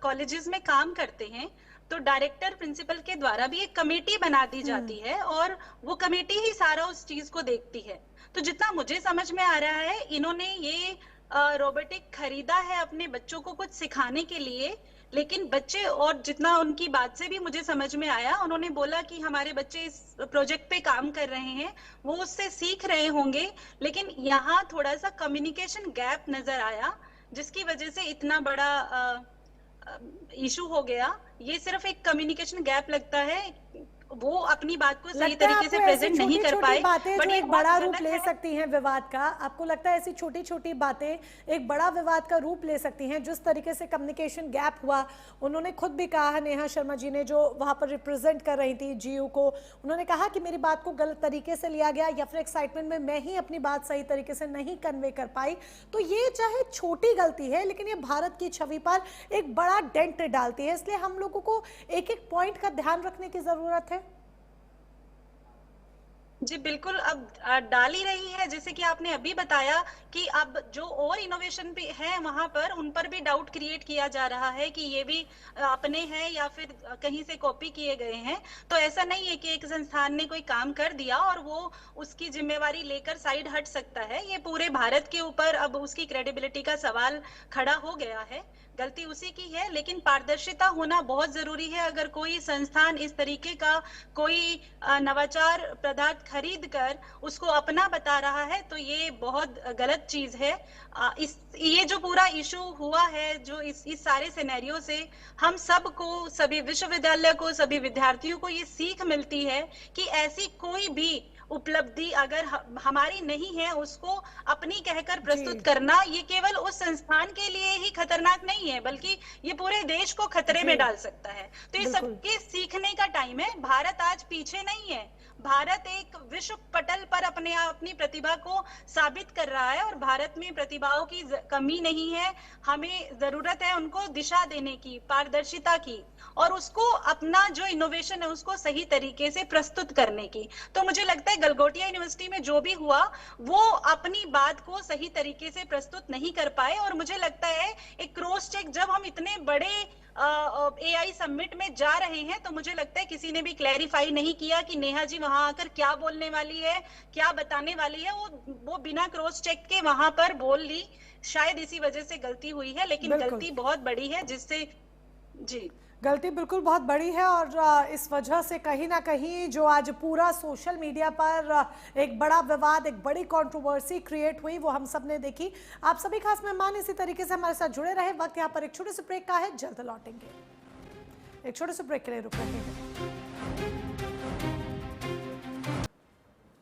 कॉलेजेस में काम करते हैं तो डायरेक्टर, प्रिंसिपल के द्वारा भी एक कमेटी बना दी जाती है और वो कमेटी ही सारा उस चीज को देखती है। तो जितना मुझे समझ में आ रहा है, इन्होंने ये रोबोटिक खरीदा है अपने बच्चों को कुछ सिखाने के लिए, लेकिन बच्चे, और जितना उनकी बात से भी मुझे समझ में आया, उन्होंने बोला कि हमारे बच्चे इस प्रोजेक्ट पे काम कर रहे हैं, वो उससे सीख रहे होंगे, लेकिन यहाँ थोड़ा सा कम्युनिकेशन गैप नजर आया, जिसकी वजह से इतना बड़ा इशू हो गया। ये सिर्फ एक कम्युनिकेशन गैप लगता है, वो अपनी बात को सही तरीके से प्रेजेंट नहीं कर पाए, बट एक बड़ा रूप ले सकती हैं विवाद का। आपको लगता है ऐसी छोटी छोटी बातें एक बड़ा विवाद का रूप ले सकती हैं? जिस तरीके से कम्युनिकेशन गैप हुआ, उन्होंने खुद भी कहा, नेहा शर्मा जी ने, जो वहां पर रिप्रेजेंट कर रही थी जीयू को, उन्होंने कहा कि मेरी बात को गलत तरीके से लिया गया या फिर एक्साइटमेंट में मैं ही अपनी बात सही तरीके से नहीं कन्वे कर पाई। तो ये चाहे छोटी गलती है, लेकिन ये भारत की छवि पर एक बड़ा डेंट डालती है, इसलिए हम लोगों को एक एक पॉइंट का ध्यान रखने की जरूरत है। जी बिल्कुल, अब डाल ही रही है, जैसे कि आपने अभी बताया कि अब जो और इनोवेशन भी है वहां पर, उन पर भी डाउट क्रिएट किया जा रहा है कि ये भी अपने हैं या फिर कहीं से कॉपी किए गए हैं। तो ऐसा नहीं है कि एक संस्थान ने कोई काम कर दिया और वो उसकी जिम्मेवारी लेकर साइड हट सकता है। ये पूरे भारत के ऊपर अब उसकी क्रेडिबिलिटी का सवाल खड़ा हो गया है। गलती उसी की है, लेकिन पारदर्शिता होना बहुत जरूरी है। अगर कोई संस्थान इस तरीके का कोई नवाचार पदार्थ खरीद कर उसको अपना बता रहा है तो ये बहुत गलत चीज है। इस ये जो पूरा इशू हुआ है, जो इस सारे सिनेरियो से हम सबको, सभी विश्वविद्यालय को, सभी विद्यार्थियों को ये सीख मिलती है कि ऐसी कोई भी उपलब्धि अगर हमारी नहीं है, उसको अपनी कहकर प्रस्तुत करना ये केवल उस संस्थान के लिए ही खतरनाक नहीं है, बल्कि ये पूरे देश को खतरे में डाल सकता है। तो ये सबके सीखने का टाइम है। भारत आज पीछे नहीं है। भारत एक विश्व पटल पर अपनी प्रतिभा को साबित कर रहा है और भारत में प्रतिभाओं की कमी नहीं है। हमें जरूरत है उनको दिशा देने की, पारदर्शिता की, और उसको अपना जो इनोवेशन है उसको सही तरीके से प्रस्तुत करने की। तो मुझे लगता है गलगोटिया यूनिवर्सिटी में जो भी हुआ वो अपनी बात को सही तरीके से प्रस्तुत नहीं कर पाए। और मुझे लगता है एक क्रॉस चेक, जब हम इतने बड़े AI समिट में जा रहे हैं, तो मुझे लगता है किसी ने भी क्लैरिफाई नहीं किया कि नेहा जी वहां आकर क्या बोलने वाली है, क्या बताने वाली है। वो बिना क्रॉस चेक के वहां पर बोल ली। शायद इसी वजह से गलती हुई है, लेकिन गलती बहुत बड़ी है, जिससे जी गलती बिल्कुल बहुत बड़ी है। और इस वजह से कहीं ना कहीं जो आज पूरा सोशल मीडिया पर एक बड़ा विवाद, एक बड़ी कंट्रोवर्सी क्रिएट हुई, वो हम सब ने देखी। आप सभी खास मेहमान इसी तरीके से हमारे साथ जुड़े रहे। वक्त यहाँ पर एक छोटे से ब्रेक का है, जल्द लौटेंगे। एक छोटे से ब्रेक के लिए रुक रहे हैं।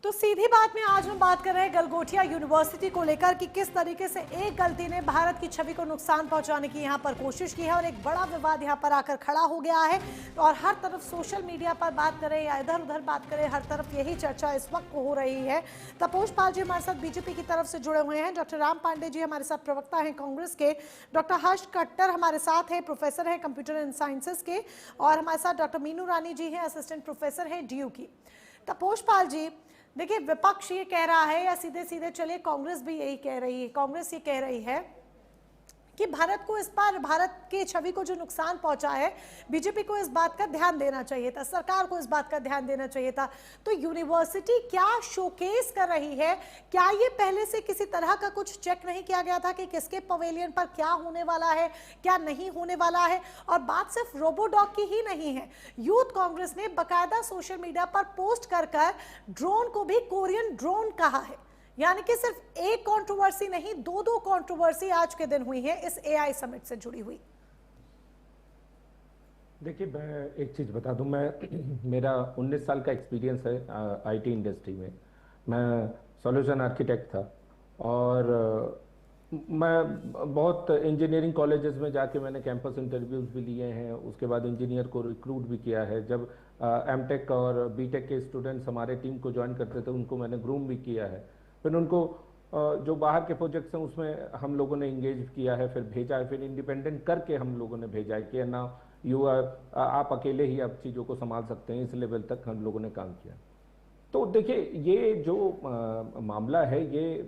तो सीधी बात में आज हम बात कर रहे हैं गलगोटिया यूनिवर्सिटी को लेकर कि किस तरीके से एक गलती ने भारत की छवि को नुकसान पहुंचाने की यहां पर कोशिश की है और एक बड़ा विवाद यहां पर आकर खड़ा हो गया है। और हर तरफ सोशल मीडिया पर बात करें या इधर उधर बात करें, हर तरफ यही चर्चा इस वक्त हो रही है। तपोष पाल जी हमारे साथ बीजेपी की तरफ से जुड़े हुए हैं, डॉक्टर राम पांडे जी हमारे साथ प्रवक्ता हैं कांग्रेस के, डॉक्टर हर्ष कट्टर हमारे साथ है, प्रोफेसर है कंप्यूटर एंड साइंसेस के, और हमारे साथ डॉक्टर मीनू रानी जी हैं, असिस्टेंट प्रोफेसर है DU की। तपोष पाल जी, देखिए विपक्ष ये कह रहा है, या सीधे सीधे चलिए कांग्रेस भी यही कह रही है, कांग्रेस ये कह रही है कि भारत को इस बार, भारत की छवि को जो नुकसान पहुंचा है, बीजेपी को इस बात का ध्यान देना चाहिए था, सरकार को इस बात का ध्यान देना चाहिए था। तो यूनिवर्सिटी क्या शोकेस कर रही है? क्या ये पहले से किसी तरह का कुछ चेक नहीं किया गया था कि किसके पवेलियन पर क्या होने वाला है, क्या नहीं होने वाला है? और बात सिर्फ रोबोडॉग की ही नहीं है, यूथ कांग्रेस ने बाकायदा सोशल मीडिया पर पोस्ट कर ड्रोन को भी कोरियन ड्रोन कहा है। यानी कि सिर्फ एक कंट्रोवर्सी नहीं, दो कंट्रोवर्सी आज के दिन हुई है इस AI समिट से जुड़ी हुई। देखिए, मैं एक चीज़ बता दूं, मेरा 19 साल का एक्सपीरियंस है IT इंडस्ट्री में। मैं सॉल्यूशन आर्किटेक्ट था और मैं बहुत इंजीनियरिंग कॉलेजेस में जाके मैंने कैंपस इंटरव्यूज भी लिए हैं। उसके बाद इंजीनियर को रिक्रूट भी किया है। जब M.Tech और B.Tech के स्टूडेंट्स हमारे टीम को ज्वाइन करते थे, उनको मैंने ग्रूम भी किया है। फिर उनको जो बाहर के प्रोजेक्ट्स हैं उसमें हम लोगों ने इंगेज किया है, फिर भेजा है, फिर इंडिपेंडेंट करके हम लोगों ने भेजा है कि ना आप अकेले ही आप चीज़ों को संभाल सकते हैं। इस लेवल तक हम लोगों ने काम किया। तो देखिए, ये जो मामला है, ये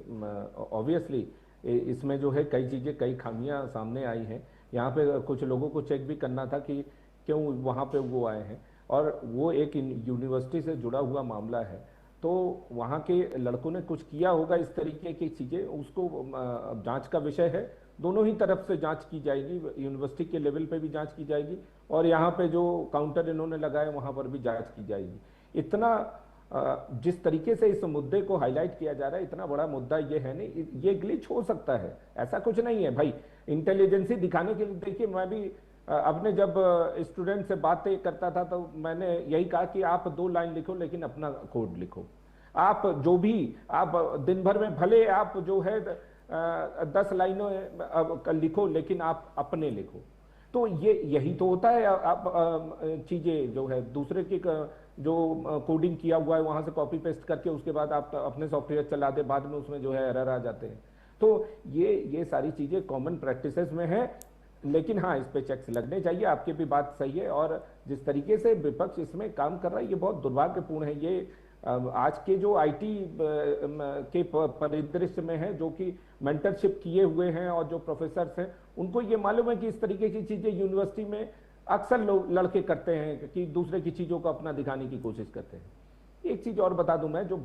ऑब्वियसली इसमें जो है कई चीज़ें, कई खामियां सामने आई हैं। यहाँ पे कुछ लोगों को चेक भी करना था कि क्यों वहाँ पे वो आए हैं, और वो एक यूनिवर्सिटी से जुड़ा हुआ मामला है। तो वहाँ के लड़कों ने कुछ किया होगा इस तरीके की चीज़ें, उसको जांच का विषय है। दोनों ही तरफ से जांच की जाएगी, यूनिवर्सिटी के लेवल पे भी जांच की जाएगी और यहाँ पे जो काउंटर इन्होंने लगाए वहाँ पर भी जांच की जाएगी। इतना जिस तरीके से इस मुद्दे को हाईलाइट किया जा रहा है, इतना बड़ा मुद्दा ये है नहीं, ये ग्लिच हो सकता है, ऐसा कुछ नहीं है भाई। इंटेलिजेंसी दिखाने के लिए, देखिए मैं भी अपने जब स्टूडेंट से बातें करता था तो मैंने यही कहा कि आप 2 लाइन लिखो लेकिन अपना कोड लिखो। आप जो भी, आप दिन भर में भले आप जो है 10 लाइनों लिखो, लेकिन आप अपने लिखो। तो ये यही तो होता है। आप चीजें जो है दूसरे की जो कोडिंग किया हुआ है वहां से कॉपी पेस्ट करके उसके बाद आप अपने सॉफ्टवेयर चला दे, बाद में उसमें जो है एरर आ जाते हैं। तो ये सारी चीजें कॉमन प्रैक्टिसेस में है, लेकिन हाँ, इस पे चेक्स लगने चाहिए। आपकी भी बात सही है, और जिस तरीके से विपक्ष इसमें काम कर रहा है ये बहुत दुर्भाग्यपूर्ण है। ये आज के जो आईटी के परिदृश्य में है, जो कि मेंटरशिप किए हुए हैं और जो प्रोफेसर्स हैं, उनको ये मालूम है कि इस तरीके की चीजें यूनिवर्सिटी में अक्सर लोग लड़के करते हैं कि दूसरे की चीजों को अपना दिखाने की कोशिश करते हैं। एक चीज और बता दूं मैं, जो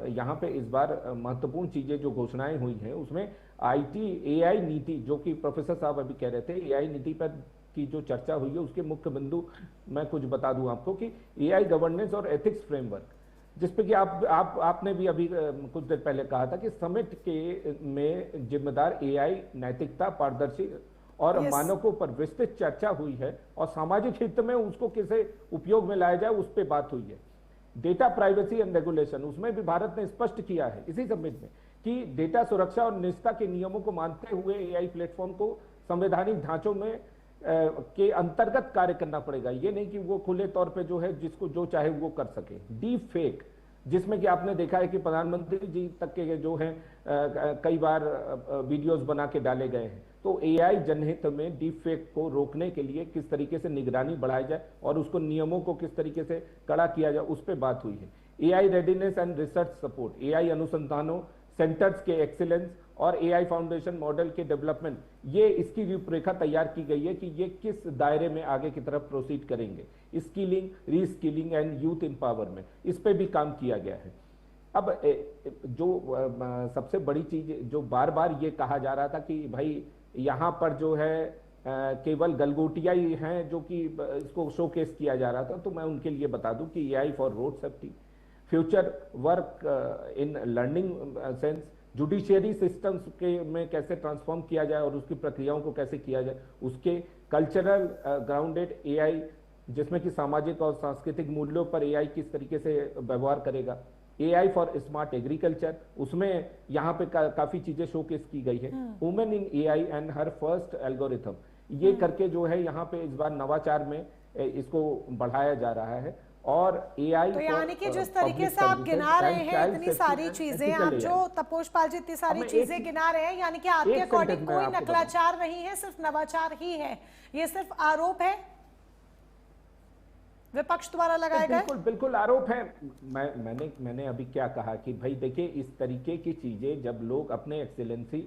यहाँ पे इस बार महत्वपूर्ण चीजें जो घोषणाएं हुई हैं उसमें आईटी एआई नीति, जो कि प्रोफेसर साहब अभी कह रहे थे, एआई नीति पर की जो चर्चा हुई है उसके मुख्य बिंदु मैं कुछ बता दूं आपको कि एआई गवर्नेंस और एथिक्स फ्रेमवर्क, जिसपे कि आपने भी अभी कुछ देर पहले कहा था कि समिट के में जिम्मेदार एआई नैतिकता, पारदर्शी और मानकों पर विस्तृत चर्चा हुई है और सामाजिक हित में उसको कैसे उपयोग में लाया जाए उस पर बात हुई है। डेटा प्राइवेसी एंड रेगुलेशन, उसमें भी भारत ने स्पष्ट किया है इसी समिट में कि डेटा सुरक्षा और निजता के नियमों को मानते हुए एआई प्लेटफॉर्म को संवैधानिक ढांचों में के अंतर्गत कार्य करना पड़ेगा। ये नहीं कि वो खुले तौर पे जो है जिसको जो चाहे वो कर सके। डीप फेक, जिसमें कि आपने देखा है कि प्रधानमंत्री जी तक के जो है कई बार वीडियोस बना के डाले गए हैं। तो एआई जनहित में डीप फेक को रोकने के लिए किस तरीके से निगरानी बढ़ाई जाए और उसको नियमों को किस तरीके से कड़ा किया जाए उस पर बात हुई है। AI readiness and research support, AI अनुसंधानों, सेंटर्स के एक्सीलेंस और एआई फाउंडेशन मॉडल के डेवलपमेंट, ये इसकी रूपरेखा तैयार की गई है कि ये किस दायरे में आगे की तरफ प्रोसीड करेंगे। Skilling, reskilling and youth empowerment, इस पे भी काम किया गया है। अब जो सबसे बड़ी चीज जो बार बार ये कहा जा रहा था कि भाई यहाँ पर जो है केवल गलगोटिया ही हैं जो कि इसको शोकेस किया जा रहा था, तो मैं उनके लिए बता दूं कि AI for road safety, future work in learning sense, judiciary systems के में कैसे ट्रांसफॉर्म किया जाए और उसकी प्रक्रियाओं को कैसे किया जाए, उसके कल्चरल ग्राउंडेड एआई, जिसमें कि सामाजिक और सांस्कृतिक मूल्यों पर एआई किस तरीके से व्यवहार करेगा, एआई फॉर स्मार्ट एग्रीकल्चर, उसमें यहाँ पे काफी चीजें शोकेस की गई है। Women in AI and her first algorithm, ये करके जो है यहाँ पे इस बार नवाचार में इसको बढ़ाया जा रहा है। और एआई तो यानी कि जिस तरीके से आप गिना रहे हैं इतनी सारी चीजें, आप जो तपोष पाल जी इतनी सारी चीजें गिना रहे हैं, यानी कि आपके अकॉर्डिंग कोई नकलाचार नहीं है, सिर्फ नवाचार ही है, ये सिर्फ आरोप है विपक्ष द्वारा लगाए गए? बिल्कुल बिल्कुल आरोप है। मैंने अभी क्या कहा कि भाई देखिए, इस तरीके की चीजें जब लोग अपने एक्सीलेंसी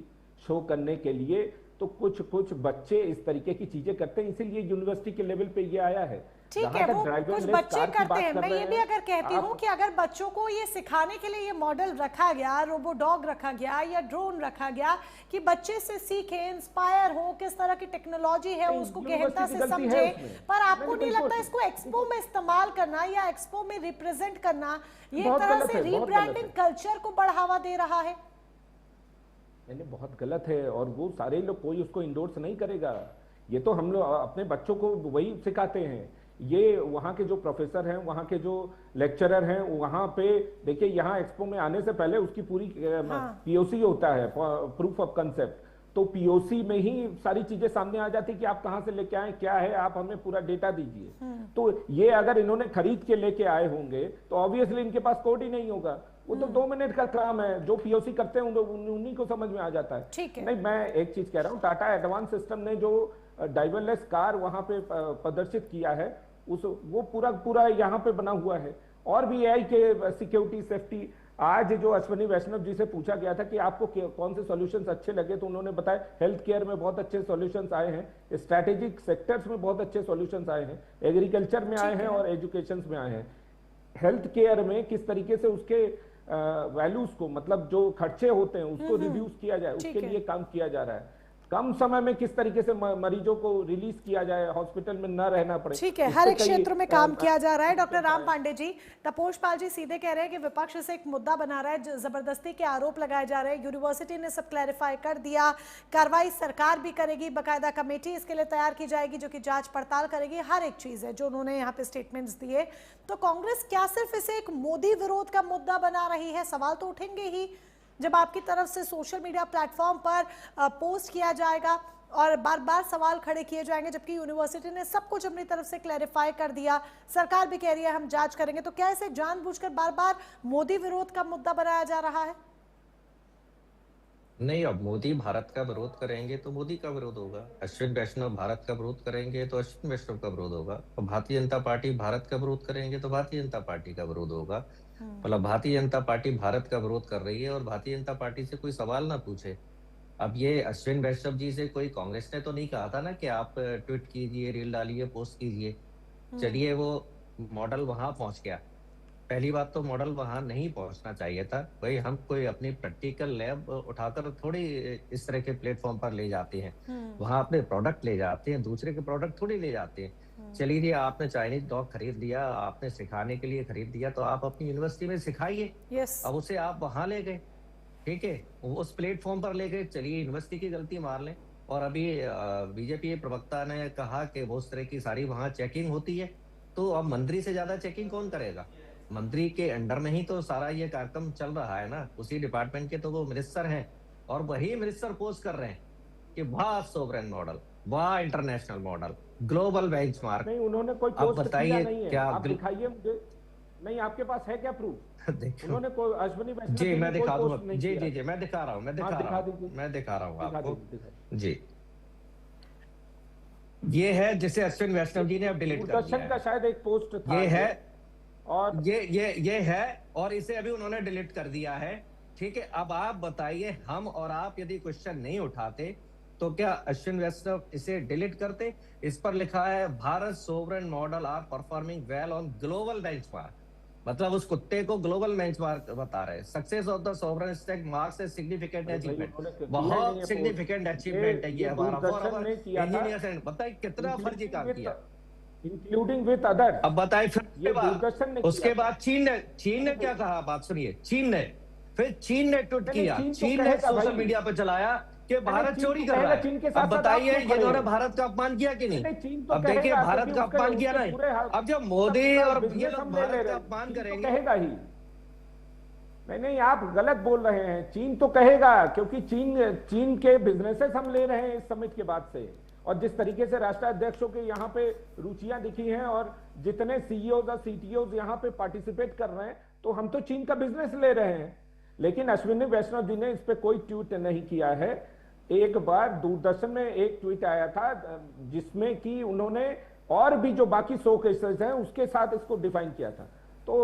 शो करने के लिए, तो कुछ बच्चे इस तरीके की चीजें करते हैं, इसीलिए यूनिवर्सिटी के लेवल पे ये आया है। ठीक है, वो कुछ बच्चे करते हैं। मैं ये भी अगर कहती हूँ कि अगर बच्चों को ये सिखाने के लिए ये मॉडल रखा गया, रोबो डॉग रखा गया या ड्रोन रखा गया कि बच्चे से सीखे, इंस्पायर हो, किस तरह की टेक्नोलॉजी है उसको गहनता से समझे, पर आपको नहीं लगता इसको एक्सपो में इस्तेमाल करना या एक्सपो में रिप्रेजेंट करना ये एक तरह से रीब्रांडिंग कल्चर को बढ़ावा दे रहा है? बहुत गलत है, और वो सारे लोग, कोई उसको इंडोर्स नहीं करेगा। ये तो हम लोग अपने बच्चों को वही सिखाते हैं। ये वहाँ के जो प्रोफेसर हैं, वहाँ के जो लेक्चरर हैं, वहाँ पे देखिए, यहाँ एक्सपो में आने से पहले उसकी पूरी पीओसी होता है, प्रूफ ऑफ कंसेप्ट। तो पीओसी में ही सारी चीजें सामने आ जाती कि आप कहाँ से लेके आए, क्या है, आप हमें पूरा डेटा दीजिए। तो ये अगर इन्होंने खरीद के लेके आए होंगे तो ऑब्वियसली इनके पास कोड ही नहीं होगा। वो तो 2 मिनट का काम है, जो पीओसी करते हैं उन्हीं को समझ में आ जाता है। नहीं, मैं एक चीज कह रहा हूँ, टाटा एडवांस सिस्टम ने जो ड्राइवरलेस कार वहां पे प्रदर्शित किया है, वो पूरा यहाँ पे बना हुआ है। और भी एआई के सिक्योरिटी, सेफ्टी, आज जो अश्विनी वैष्णव जी से पूछा गया था कि आपको कौन से सॉल्यूशंस अच्छे लगे, तो उन्होंने बताया हेल्थ केयर में बहुत अच्छे सॉल्यूशंस आए हैं, स्ट्रैटेजिक सेक्टर्स में बहुत अच्छे सॉल्यूशंस आए हैं, एग्रीकल्चर में आए हैं और एजुकेशन में आए हैं। हेल्थ केयर में किस तरीके से उसके वैल्यूज को, मतलब जो खर्चे होते हैं उसको रिड्यूस किया जाए, उसके लिए काम किया जा रहा है। कम समय में किस तरीके से मरीजों को रिलीज किया जाए, हॉस्पिटल में न रहना पड़े। ठीक है, हर एक क्षेत्र में काम किया जा रहा है। डॉक्टर राम पांडे जी, तपोष पाल जी सीधे कह रहे हैं कि विपक्ष से एक मुद्दा बना रहा है, जबरदस्ती के आरोप लगाए जा रहे हैं। यूनिवर्सिटी ने सब क्लैरिफाई कर दिया, कार्रवाई सरकार भी करेगी, बाकायदा कमेटी इसके लिए तैयार की जाएगी जो कि जांच पड़ताल करेगी। हर एक चीज है जो उन्होंने यहाँ पे स्टेटमेंट्स दिए। तो कांग्रेस क्या सिर्फ इसे एक मोदी विरोध का मुद्दा बना रही है? सवाल तो उठेंगे ही जब आपकी तरफ से सोशल मीडिया प्लेटफॉर्म पर पोस्ट किया जाएगा और बार बार सवाल खड़े किए जाएंगे, जबकि यूनिवर्सिटी ने सब कुछ अपनी तरफ से क्लैरिफाई कर दिया, सरकार भी कह रही है हम जांच करेंगे। तो क्या इसे जानबूझकर बार बार मोदी विरोध का मुद्दा बनाया जा रहा है? नहीं, अब मोदी भारत का विरोध करेंगे तो मोदी का विरोध होगा, अश्विन वैष्णव भारत का विरोध करेंगे तो अश्विन वैष्णव का विरोध होगा, और भारतीय जनता पार्टी भारत का विरोध करेंगे तो भारतीय जनता पार्टी का विरोध होगा। मतलब भारतीय जनता पार्टी भारत का विरोध कर रही है और भारतीय जनता पार्टी से कोई सवाल ना पूछे। अब ये अश्विन वैष्णव जी से कोई कांग्रेस ने तो नहीं कहा था ना कि आप ट्वीट कीजिए, रील डालिए, पोस्ट कीजिए। चलिए, वो मॉडल वहां पहुंच गया। पहली बात तो मॉडल वहां नहीं पहुंचना चाहिए था भाई। हम कोई अपनी प्रैक्टिकल लैब उठाकर थोड़ी इस तरह के प्लेटफॉर्म पर ले जाते हैं, वहां अपने प्रोडक्ट ले जाते हैं, दूसरे के प्रोडक्ट थोड़ी ले जाते हैं। चलिए जी, आपने चाइनीज डॉग खरीद लिया, आपने सिखाने के लिए खरीद लिया, तो आप अपनी यूनिवर्सिटी में सिखाइए। अब उसे आप वहां ले गए, ठीक है, उस प्लेटफॉर्म पर ले गए, चलिए यूनिवर्सिटी की गलती मार लें। और अभी बीजेपी प्रवक्ता ने कहा कि वो उस तरह की सारी वहां चेकिंग होती है, तो अब मंत्री से ज्यादा चेकिंग कौन करेगा? मंत्री के अंडर में ही तो सारा ये कार्यक्रम चल रहा है ना, उसी डिपार्टमेंट के तो वो मिनिस्टर हैं, और वही मिनिस्टर पोस्ट कर रहे हैं कि वाह सोवरेन मॉडल, वाह इंटरनेशनल मॉडल, ग्लोबल बेंचमार्क। नहीं, उन्होंने कोई आप पोस्ट बताइए किया नहीं है। क्या आप दिखाइए मुझे। नहीं, आपके पास है क्या प्रूफ? उन्होंने कोई अश्विनी वैष्णव जी मैं दिखा दूंगा। जी जी जी मैं दिखा रहा हूँ, मैं दिखा रहा हूँ आपको। जी, ये है जिसे अश्विन वैष्णव जी ने अब डिलीट कर दिया है। का शायद एक पोस्ट था, ये है, और ये है, और इसे अभी उन्होंने डिलीट कर दिया है। ठीक है, अब आप बताइए, हम और आप यदि क्वेश्चन नहीं उठाते तो क्या अश्विन वैष्णव इसे डिलीट करते? इस पर लिखा है Bharat sovereign model are performing well on global benchmark. मतलब उस कुत्ते को ग्लोबल बेंचमार्क बता रहे हैं। Success of the sovereign state marks a significant achievement. बहुत सिग्निफिकेंट अचीवमेंट है ये हमारा फॉर आवर इंजीनियर्स एंड। बताइए कितना फर्जी काम किया, इंक्लूडिंग विद अदर। अब बताइए फिर उसके बाद चीन ने क्या कहा? बात सुनिए, चीन ने ट्वीट किया, चीन ने सोशल मीडिया पर चलाया कि भारत चोरी कर रहा है। अब बताइए, ये इन्होंने भारत का अपमान किया कि नहीं? अब देखिए, भारत का अपमान किया नहीं। अब जब मोदी और ये लोग भारत का अपमान करेंगे, कहेगा ही नहीं, आप गलत बोल रहे हैं। चीन तो कहेगा, क्योंकि चीन के बिजनेसेस हम ले रहे हैं इस समिट के बाद से, और जिस तरीके से राष्ट्राध्यक्षों के यहाँ पे रुचियां दिखी हैं और जितने सीईओ और सीटीओ यहाँ पे पार्टिसिपेट कर रहे हैं, तो हम तो चीन का बिजनेस ले रहे हैं। लेकिन अश्विनी वैष्णव जी ने इस पे कोई ट्वीट नहीं किया है। एक बार दूरदर्शन में एक ट्वीट आया था जिसमें कि उन्होंने और भी जो बाकी 100 केसेस हैं उसके साथ इसको डिफाइन किया था। तो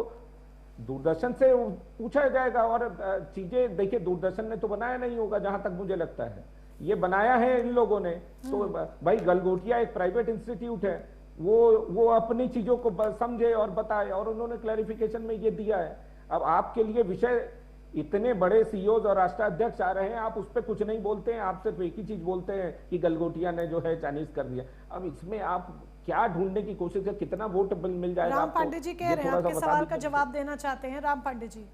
दूरदर्शन से पूछा जाएगा। और चीजें देखिए, दूरदर्शन ने तो बनाया नहीं होगा जहां तक मुझे लगता है, ये बनाया है इन लोगों ने। तो भाई, गलगोटिया एक प्राइवेट इंस्टीट्यूट है, वो अपनी चीजों को समझे और बताए, और उन्होंने क्लैरिफिकेशन में ये दिया है। अब आपके लिए विषय, इतने बड़े सीईओ और राष्ट्राध्यक्ष आ रहे हैं, आप उस पर कुछ नहीं बोलते हैं, आप सिर्फ एक ही चीज बोलते हैं कि गलगोटिया ने जो है चाइनीज कर दिया। अब इसमें आप क्या ढूंढने की कोशिश है? कितना वोट मिल जाएगा? राम पांडे जी कह रहे हैं, आपके सवाल का जवाब देना चाहते हैं राम पांडे जी।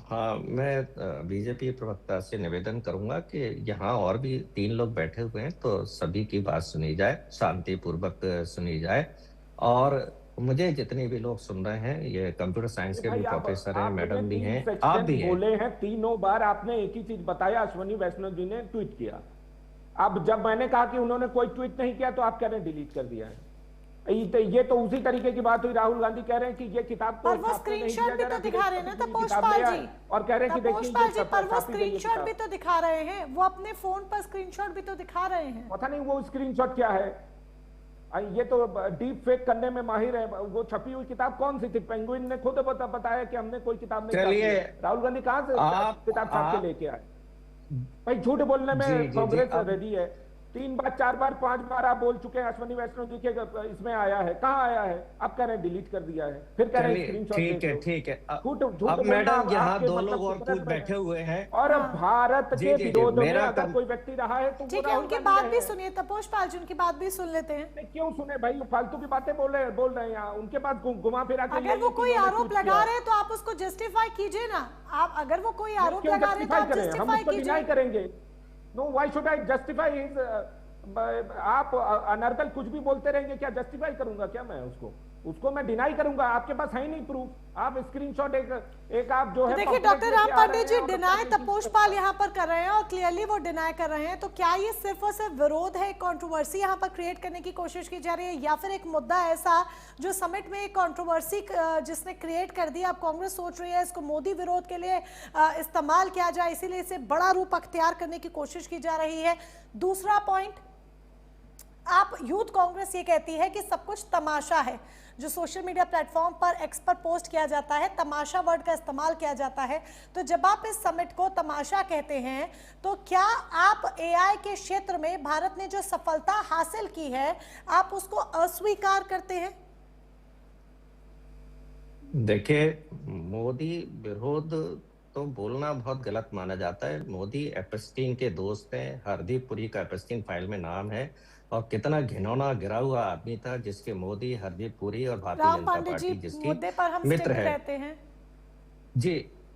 हाँ, मैं बीजेपी प्रवक्ता से निवेदन करूंगा कि यहाँ और भी 3 लोग बैठे हुए हैं, तो सभी की बात सुनी जाए, शांतिपूर्वक सुनी जाए। और मुझे जितने भी लोग सुन रहे हैं, ये कंप्यूटर साइंस के भी प्रोफेसर हैं, मैडम भी हैं, आप भी हैं। बोले हैं 3 बार आपने एक ही चीज बताया, अश्विनी वैष्णव जी ने ट्वीट किया। अब जब मैंने कहा कि उन्होंने कोई ट्वीट नहीं किया, तो आप कह रहे हैं डिलीट कर दिया है। ये तो उसी तरीके की बात हुई। राहुल गांधी कह रहे हैं कि ये किताब को वो स्क्रीनशॉट भी तो दिखा रहे हैं ना तपोषपाल जी, और कह रहे हैं कि देखिए, पर वो स्क्रीनशॉट भी तो दिखा रहे हैं, वो अपने फोन पर स्क्रीनशॉट भी तो दिखा रहे हैं। पता नहीं वो स्क्रीनशॉट क्या है। ये तो डीप फेक करने में माहिर है। वो छपी हुई किताब कौन सी थी? पेंगुइन ने खुद बताया कि हमने कोई किताब नहीं छापी है। राहुल गांधी कहां से किताब छाप के लेके आए? भाई, झूठ बोलने में कांग्रेस रेडी है। 3 बार 4 बार 5 बार आप बोल चुके हैं अश्विनी वैष्णव जी के इसमें आया है, कहाँ आया है? आप कह रहे हैं डिलीट कर दिया है, फिर कह रहे हैं स्क्रीनशॉट। ठीक है। अब मैडम, यहाँ 2 लोग और खुद बैठे हुए हैं, और भारत के विरोध में अगर कोई व्यक्ति रहा है तो ठीक है, उनकी बात भी सुनिए तपोषपाल जी, उनकी बात भी सुन लेते हैं। क्यों सुने भाई? फालतू की बातें बोल रहे हैं यहाँ। उनके पास घुमा फिरा के, अगर वो कोई आरोप लगा रहे हैं तो आप उसको जस्टिफाई कीजिए ना। आप अगर वो कोई आरोप लगा रहे हैं तो आप जस्टिफाई कीजिए। करेंगे। No, why should I justify his? आप अनर्गल कुछ भी बोलते रहेंगे, क्या जस्टिफाई करूंगा क्या मैं उसको मैं डिनाई करूंगा? आपके पास है ही नहीं प्रूफ। आप स्क्रीनशॉट एक आप जो है देखिए डॉक्टर राम पांडे जी डिनाई तपोश पाल यहाँ पर कर रहे हैं और क्लियरली वो डिनाई कर रहे हैं, तो क्या ये सिर्फ और सिर्फ विरोध है, कंट्रोवर्सी यहाँ पर क्रिएट करने की कोशिश की जा रही है, या फिर एक मुद्दा ऐसा जो समिट में एक कंट्रोवर्सी जिसने क्रिएट कर दी, अब कांग्रेस सोच रही है इसको मोदी विरोध के लिए इस्तेमाल किया जाए, इसीलिए इसे बड़ा रूप अख्तियार करने की कोशिश की जा रही है। दूसरा पॉइंट, आप यूथ कांग्रेस ये कहती है कि सब कुछ तमाशा है, जो सोशल मीडिया प्लेटफॉर्म पर एक्स पर पोस्ट किया जाता है, तमाशा वर्ड का इस्तेमाल किया जाता है। तो जब आप इस समिट को तमाशा कहते हैं, तो क्या आप एआई के क्षेत्र में भारत ने जो सफलता हासिल की है, आप उसको अस्वीकार करते हैं? देखिए, मोदी विरोध तो बोलना बहुत गलत माना जाता है। मोदी एपस्टीन के दोस्त हैं, हरदीप पुरी का एपस्टीन फाइल में नाम है, और कितना घिनौना गिरा हुआ आदमी था जिसके मोदी, हरदीप पुरी और भारतीय जनता पार्टी जिसकी मित्र है। जी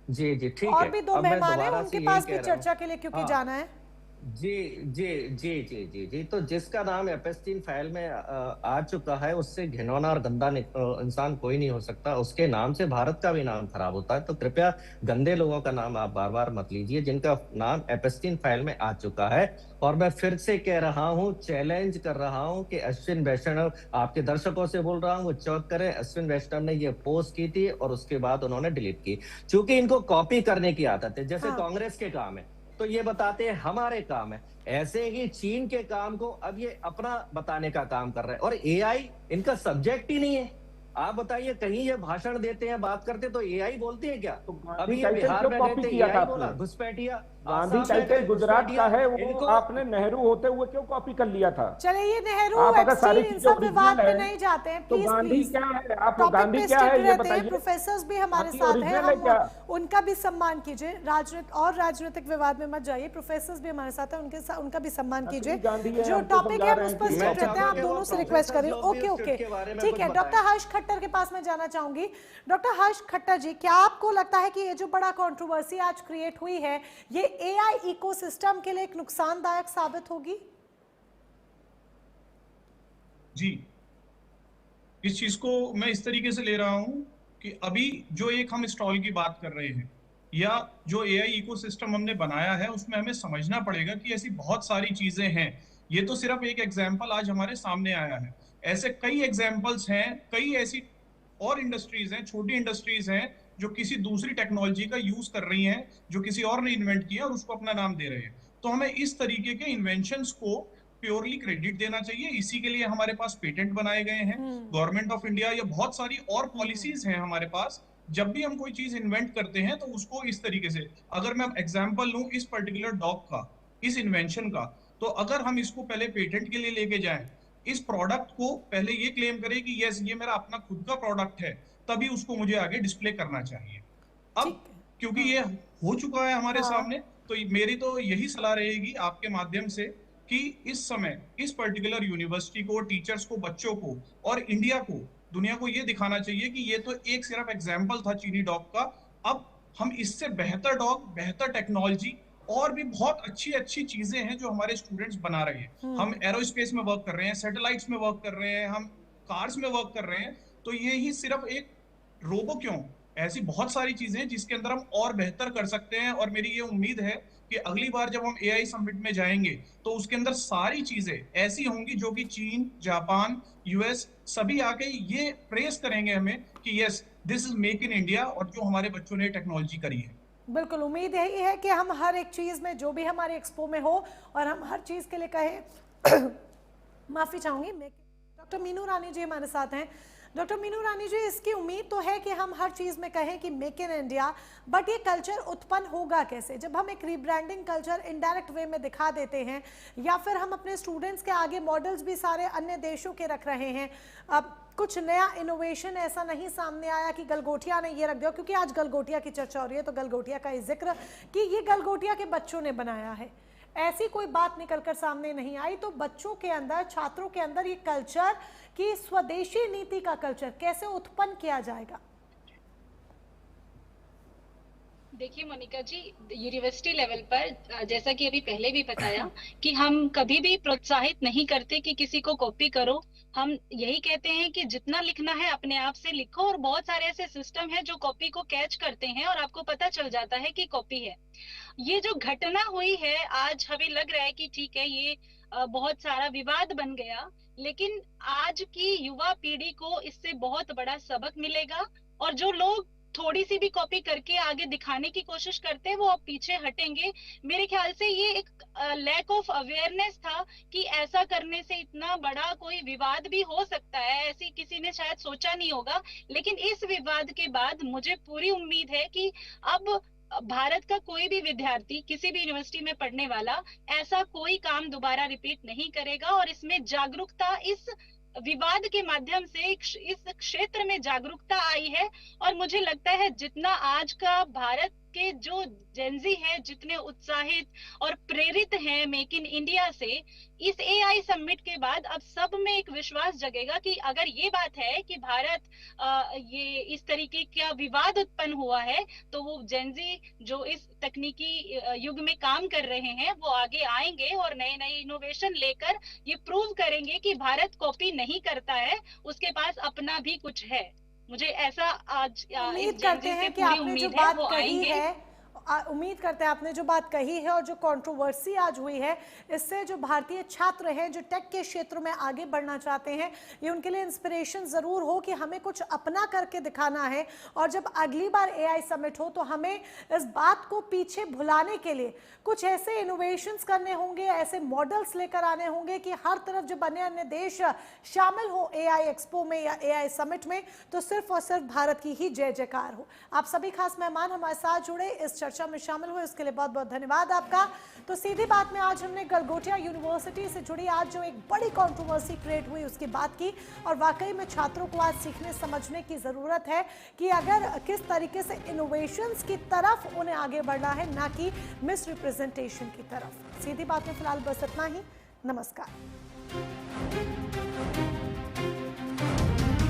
जी जी, ठीक है। और भी दो मेहमान हैं, उनके पास भी चर्चा के लिए क्योंकि जाना है। जी जी जी जी जी जी, तो जिसका नाम एपस्टीन फाइल में आ चुका है, उससे घिनौना और गंदा इंसान कोई नहीं हो सकता। उसके नाम से भारत का भी नाम खराब होता है, तो कृपया गंदे लोगों का नाम आप बार बार मत लीजिए, जिनका नाम एपस्टीन फाइल में आ चुका है। और मैं फिर से कह रहा हूं, चैलेंज कर रहा हूं कि अश्विन वैष्णव, आपके दर्शकों से बोल रहा हूं, वो चेक करें। अश्विन वैष्णव ने ये पोस्ट की थी और उसके बाद उन्होंने डिलीट की, क्योंकि इनको कॉपी करने की आदत है। जैसे कांग्रेस के काम है तो ये बताते हैं हमारे काम है, ऐसे ही चीन के काम को अब ये अपना बताने का काम कर रहे हैं। और एआई इनका सब्जेक्ट ही नहीं है। आप बताइए, कहीं ये भाषण देते हैं, बात करते तो एआई बोलते हैं क्या? तो अभी ये बिहार में रहते एआई बोला, घुसपैठिया। गांधी टाइटल गुजरात का है, वो आपने नेहरू होते हुए क्यों कॉपी कर लिया था? चलिए, ये नेहरू आप अगर सारी इन चीजें सब विवाद में नहीं जाते हैं, तो प्लीज गांधी प्लीज। क्या है? आप टॉपिक गांधी पे क्या है स्टिक ये रहते हैं, बताइए। प्रोफेसर्स भी हमारे बाकी साथ हैं, ओरिजिनल है क्या? उनका भी सम्मान कीजिए। राजनीतिक विवाद में मत जाइए, प्रोफेसर्स भी हमारे साथ हैं, उनका भी सम्मान कीजिए। जो टॉपिक है उस पर स्टिक रहते हैं, आप दोनों से रिक्वेस्ट करें। ओके ओके, ठीक है। डॉक्टर हर्ष खट्टर के पास मैं जाना चाहूंगी। डॉक्टर हर्ष खट्टर जी, क्या आपको लगता है कि ये जो बड़ा कंट्रोवर्सी आज क्रिएट हुई है, ये एआई इकोसिस्टम के लिए एक नुकसानदायक साबित होगी? जी, इस चीज को मैं इस तरीके से ले रहा हूं कि अभी जो एक हम स्टॉल की बात कर रहे हैं, या जो एआई इकोसिस्टम हमने बनाया है, उसमें हमें समझना पड़ेगा कि ऐसी बहुत सारी चीजें हैं। ये तो सिर्फ एक एग्जाम्पल आज हमारे सामने आया है, ऐसे कई एग्जाम्पल्स हैं, कई ऐसी और इंडस्ट्रीज हैं, छोटी इंडस्ट्रीज हैं जो किसी दूसरी टेक्नोलॉजी का यूज कर रही हैं, जो किसी और ने इन्वेंट किया और उसको अपना नाम दे रहे हैं। तो हमें इस तरीके के इन्वेंशंस को प्योरली क्रेडिट देना चाहिए। इसी के लिए हमारे पास पेटेंट बनाए गए हैं, गवर्नमेंट ऑफ इंडिया, या बहुत सारी और पॉलिसीज हैं हमारे पास। जब भी हम कोई चीज इन्वेंट करते हैं तो उसको इस तरीके से, अगर मैं एग्जांपल लूं इस पर्टिकुलर डॉग का, इस इन्वेंशन का, तो अगर हम इसको पहले पेटेंट के लिए लेके जाएं, इस प्रोडक्ट को पहले ये क्लेम करे कि यस ये मेरा अपना खुद का प्रोडक्ट है, तभी उसको मुझे आगे डिस्प्ले करना चाहिए। अब क्योंकि ये हो चुका है हमारे सामने, तो मेरी तो यही सलाह रहेगी आपके माध्यम से कि इस समय इस पर्टिकुलर यूनिवर्सिटी को, टीचर्स को, बच्चों को और इंडिया को, दुनिया को ये दिखाना चाहिए कि ये तो एक सिर्फ एग्जाम्पल था चीनी डॉग का। अब हम इससे बेहतर डॉग, बेहतर टेक्नोलॉजी और भी बहुत अच्छी अच्छी चीजें हैं जो हमारे स्टूडेंट्स बना रहे हैं। हम एरोस्पेस में वर्क कर रहे हैं, सैटेलाइट्स में वर्क कर रहे हैं, हम कार्स में वर्क कर रहे हैं। तो ये ही सिर्फ एक रोबो क्यों, ऐसी बहुत सारी चीजें हैं जिसके अंदर हम और बेहतर कर सकते हैं। और मेरी ये उम्मीद है कि अगली बार जब हम एआई समिट में जाएंगे तो उसके अंदर सारी चीजें ऐसी होंगी जो कि चीन, जापान, यूएस सभी आके ये प्रेस करेंगे हमें कि yes this is make in India, और जो हमारे बच्चों ने टेक्नोलॉजी करी है। बिल्कुल, उम्मीद यही है कि हम हर एक चीज में जो भी हमारे एक्सपो में हो और हम हर चीज के लिए कहें माफी चाहूंगी। डॉक्टर मीनू रानी जी हमारे साथ हैं। डॉक्टर मीनू रानी जी, इसकी उम्मीद तो है कि हम हर चीज़ में कहें कि मेक इन इंडिया, बट ये कल्चर उत्पन्न होगा कैसे? जब हम एक रीब्रांडिंग कल्चर इनडायरेक्ट वे में दिखा देते हैं, या फिर हम अपने स्टूडेंट्स के आगे मॉडल्स भी सारे अन्य देशों के रख रहे हैं। अब कुछ नया इनोवेशन ऐसा नहीं सामने आया कि गलगोटिया ने ये रख दिया, क्योंकि आज गलगोटिया की चर्चा हो रही है तो गलगोटिया का ही जिक्र कि ये गलगोटिया के बच्चों ने बनाया है, ऐसी कोई बात निकलकर सामने नहीं आई। तो बच्चों के अंदर, छात्रों के अंदर ये कल्चर की स्वदेशी नीति का कल्चर कैसे उत्पन्न किया जाएगा? देखिए मोनिका जी, यूनिवर्सिटी लेवल पर जैसा कि अभी पहले भी बताया कि हम कभी भी प्रोत्साहित नहीं करते कि किसी को कॉपी करो। हम यही कहते हैं कि जितना लिखना है अपने आप से लिखो, और बहुत सारे ऐसे सिस्टम है जो कॉपी को कैच करते हैं और आपको पता चल जाता है कि कॉपी है। ये जो घटना हुई है आज, हमें लग रहा है कि ठीक है, ये बहुत सारा विवाद बन गया, लेकिन आज की युवा पीढ़ी को इससे बहुत बड़ा सबक मिलेगा, और जो लोग थोड़ी सी भी कॉपी करके आगे दिखाने की कोशिश करते हैं वो अब पीछे हटेंगे। मेरे ख्याल से ये एक लैक ऑफ अवेयरनेस था कि ऐसा करने से इतना बड़ा कोई विवाद भी हो सकता है, ऐसी किसी ने शायद सोचा नहीं होगा। लेकिन इस विवाद के बाद मुझे पूरी उम्मीद है कि अब भारत का कोई भी विद्यार्थी किसी भी यूनिवर्सिटी में पढ़ने वाला ऐसा कोई काम दोबारा रिपीट नहीं करेगा, और इसमें जागरूकता, इस विवाद के माध्यम से इस क्षेत्र में जागरूकता आई है। और मुझे लगता है जितना आज का भारत के जो जेनजी है, जितने उत्साहित और प्रेरित हैं मेक इन इंडिया से, इस एआई समिट के बाद अब सब में एक विश्वास जगेगा कि अगर ये बात है कि भारत ये इस तरीके का विवाद उत्पन्न हुआ है, तो वो जेनजी जो इस तकनीकी युग में काम कर रहे हैं वो आगे आएंगे और नए नए इनोवेशन लेकर ये प्रूव करेंगे कि भारत कॉपी नहीं करता है, उसके पास अपना भी कुछ है। मुझे ऐसा आज उम्मीद करते हैं कि आपने जो बात कही है, उम्मीद करते हैं आपने जो बात कही है और जो कंट्रोवर्सी आज हुई है, इससे जो भारतीय छात्र हैं जो टेक के क्षेत्र में आगे बढ़ना चाहते हैं, ये उनके लिए इंस्पिरेशन ज़रूर हो कि हमें कुछ अपना करके दिखाना है। और जब अगली बार एआई समिट हो तो हमें इस बात को पीछे भुलाने के लिए कुछ ऐसे इनोवेशंस करने होंगे, ऐसे मॉडल्स लेकर आने होंगे कि हर तरफ जब अन्य अन्य देश शामिल हो एआई एक्सपो में या एआई समिट में, तो सिर्फ और सिर्फ भारत की ही जय जयकार हो। आप सभी खास मेहमान हमारे साथ जुड़े, इस चर्चा में शामिल हुए, उसके लिए बहुत बहुत धन्यवाद आपका। तो सीधी बात में आज हमने गलगोटिया यूनिवर्सिटी से जुड़ी आज जो एक बड़ी कंट्रोवर्सी क्रिएट हुई उसकी बात की, और वाकई में छात्रों को आज सीखने समझने की जरूरत है कि अगर किस तरीके से इनोवेशंस की तरफ उन्हें आगे बढ़ना है, ना कि मिस रिप्रेजेंटेशन की तरफ। सीधी बात में फिलहाल बस इतना ही। नमस्कार।